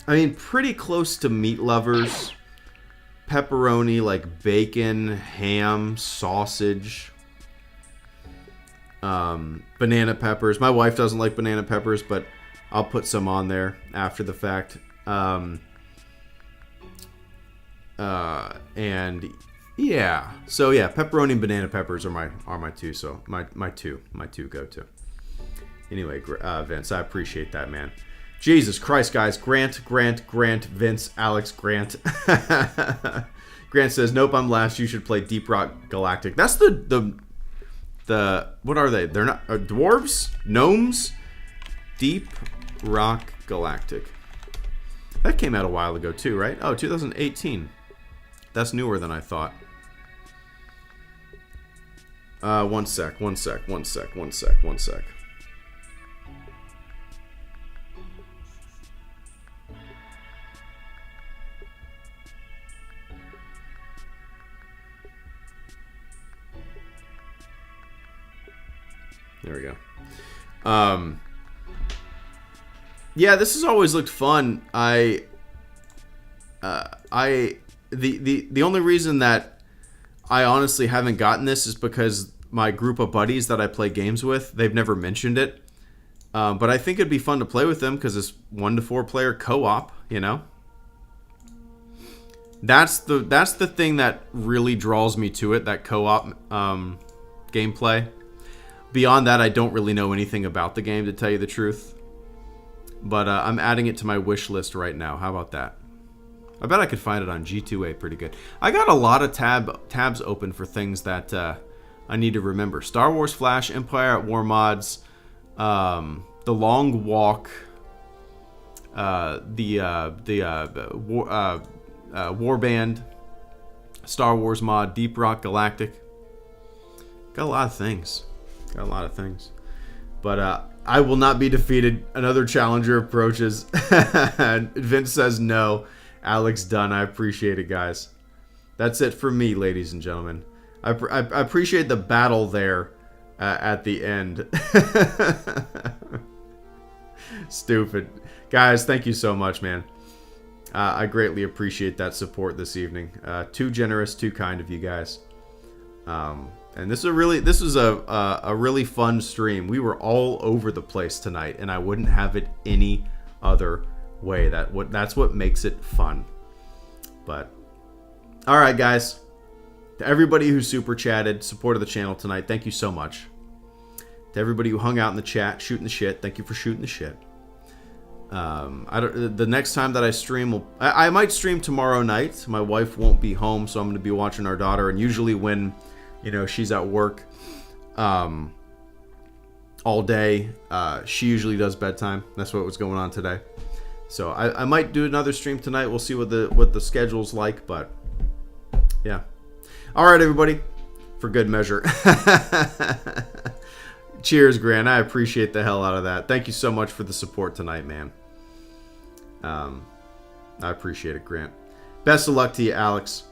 I mean, pretty close to meat lovers. Pepperoni, like bacon, ham, sausage, banana peppers. My wife doesn't like banana peppers, but I'll put some on there after the fact. And yeah, so yeah, pepperoni and banana peppers are my two. So my two go to. Anyway, Vince, I appreciate that, man. Jesus Christ, guys. Grant, Vince, Alex, Grant. Grant says, nope, I'm last. You should play Deep Rock Galactic. That's the what are they? They're not dwarves? Gnomes? Deep Rock Galactic. That came out a while ago too, right? Oh, 2018. That's newer than I thought. One sec. There we go. Yeah, this has always looked fun. The only reason that I honestly haven't gotten this is because my group of buddies that I play games with, they've never mentioned it. But I think it'd be fun to play with them because it's 1 to 4 player co-op, you know? That's the thing that really draws me to it, that co-op gameplay. Beyond that, I don't really know anything about the game, to tell you the truth. But I'm adding it to my wish list right now. How about that? I bet I could find it on G2A pretty good. I got a lot of tabs open for things that I need to remember. Star Wars Flash, Empire at War mods, The Long Walk, Warband, Star Wars mod, Deep Rock Galactic. Got a lot of things. But I will not be defeated. Another challenger approaches. Vince says no. Alex done. I appreciate it, guys. That's it for me, ladies and gentlemen. I appreciate the battle there at the end. Stupid. Guys, thank you so much, man. I greatly appreciate that support this evening. Too generous, too kind of you guys. And this was a really fun stream. We were all over the place tonight, and I wouldn't have it any other way. That's what makes it fun. But all right, guys. To everybody who super chatted, supported the channel tonight, thank you so much. To everybody who hung out in the chat, shooting the shit, thank you for shooting the shit. The next time that I stream, I might stream tomorrow night. My wife won't be home, so I'm going to be watching our daughter. And usually when, she's at work all day, she usually does bedtime. That's what was going on today. So I might do another stream tonight. We'll see what the schedule's like, but yeah. All right, everybody, for good measure. Cheers, Grant. I appreciate the hell out of that. Thank you so much for the support tonight, man. I appreciate it, Grant. Best of luck to you, Alex.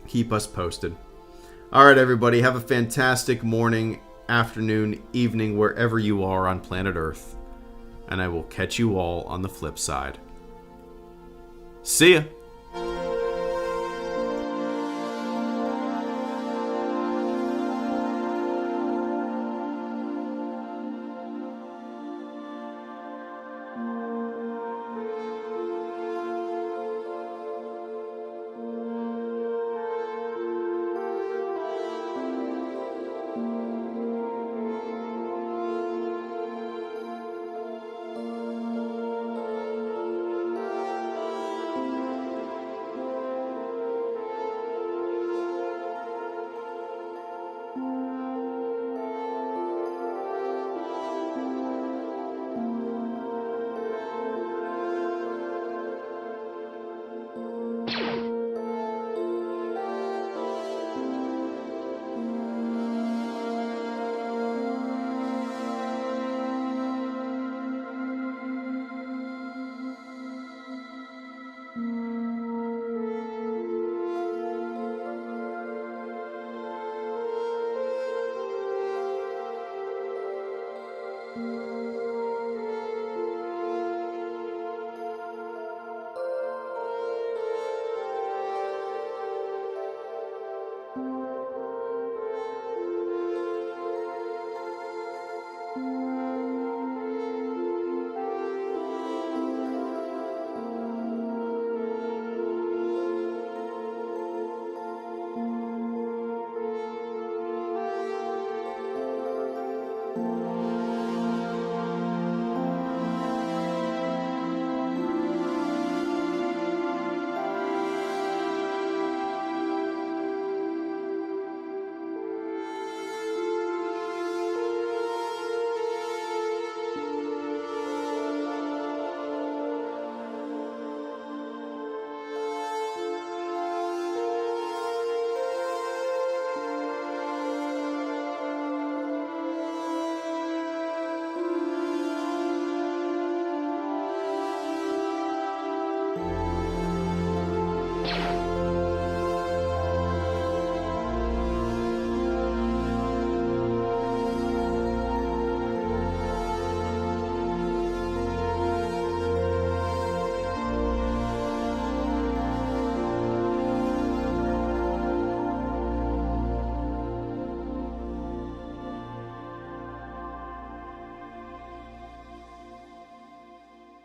Keep us posted. All right, everybody. Have a fantastic morning, afternoon, evening, wherever you are on planet Earth. And I will catch you all on the flip side. See ya.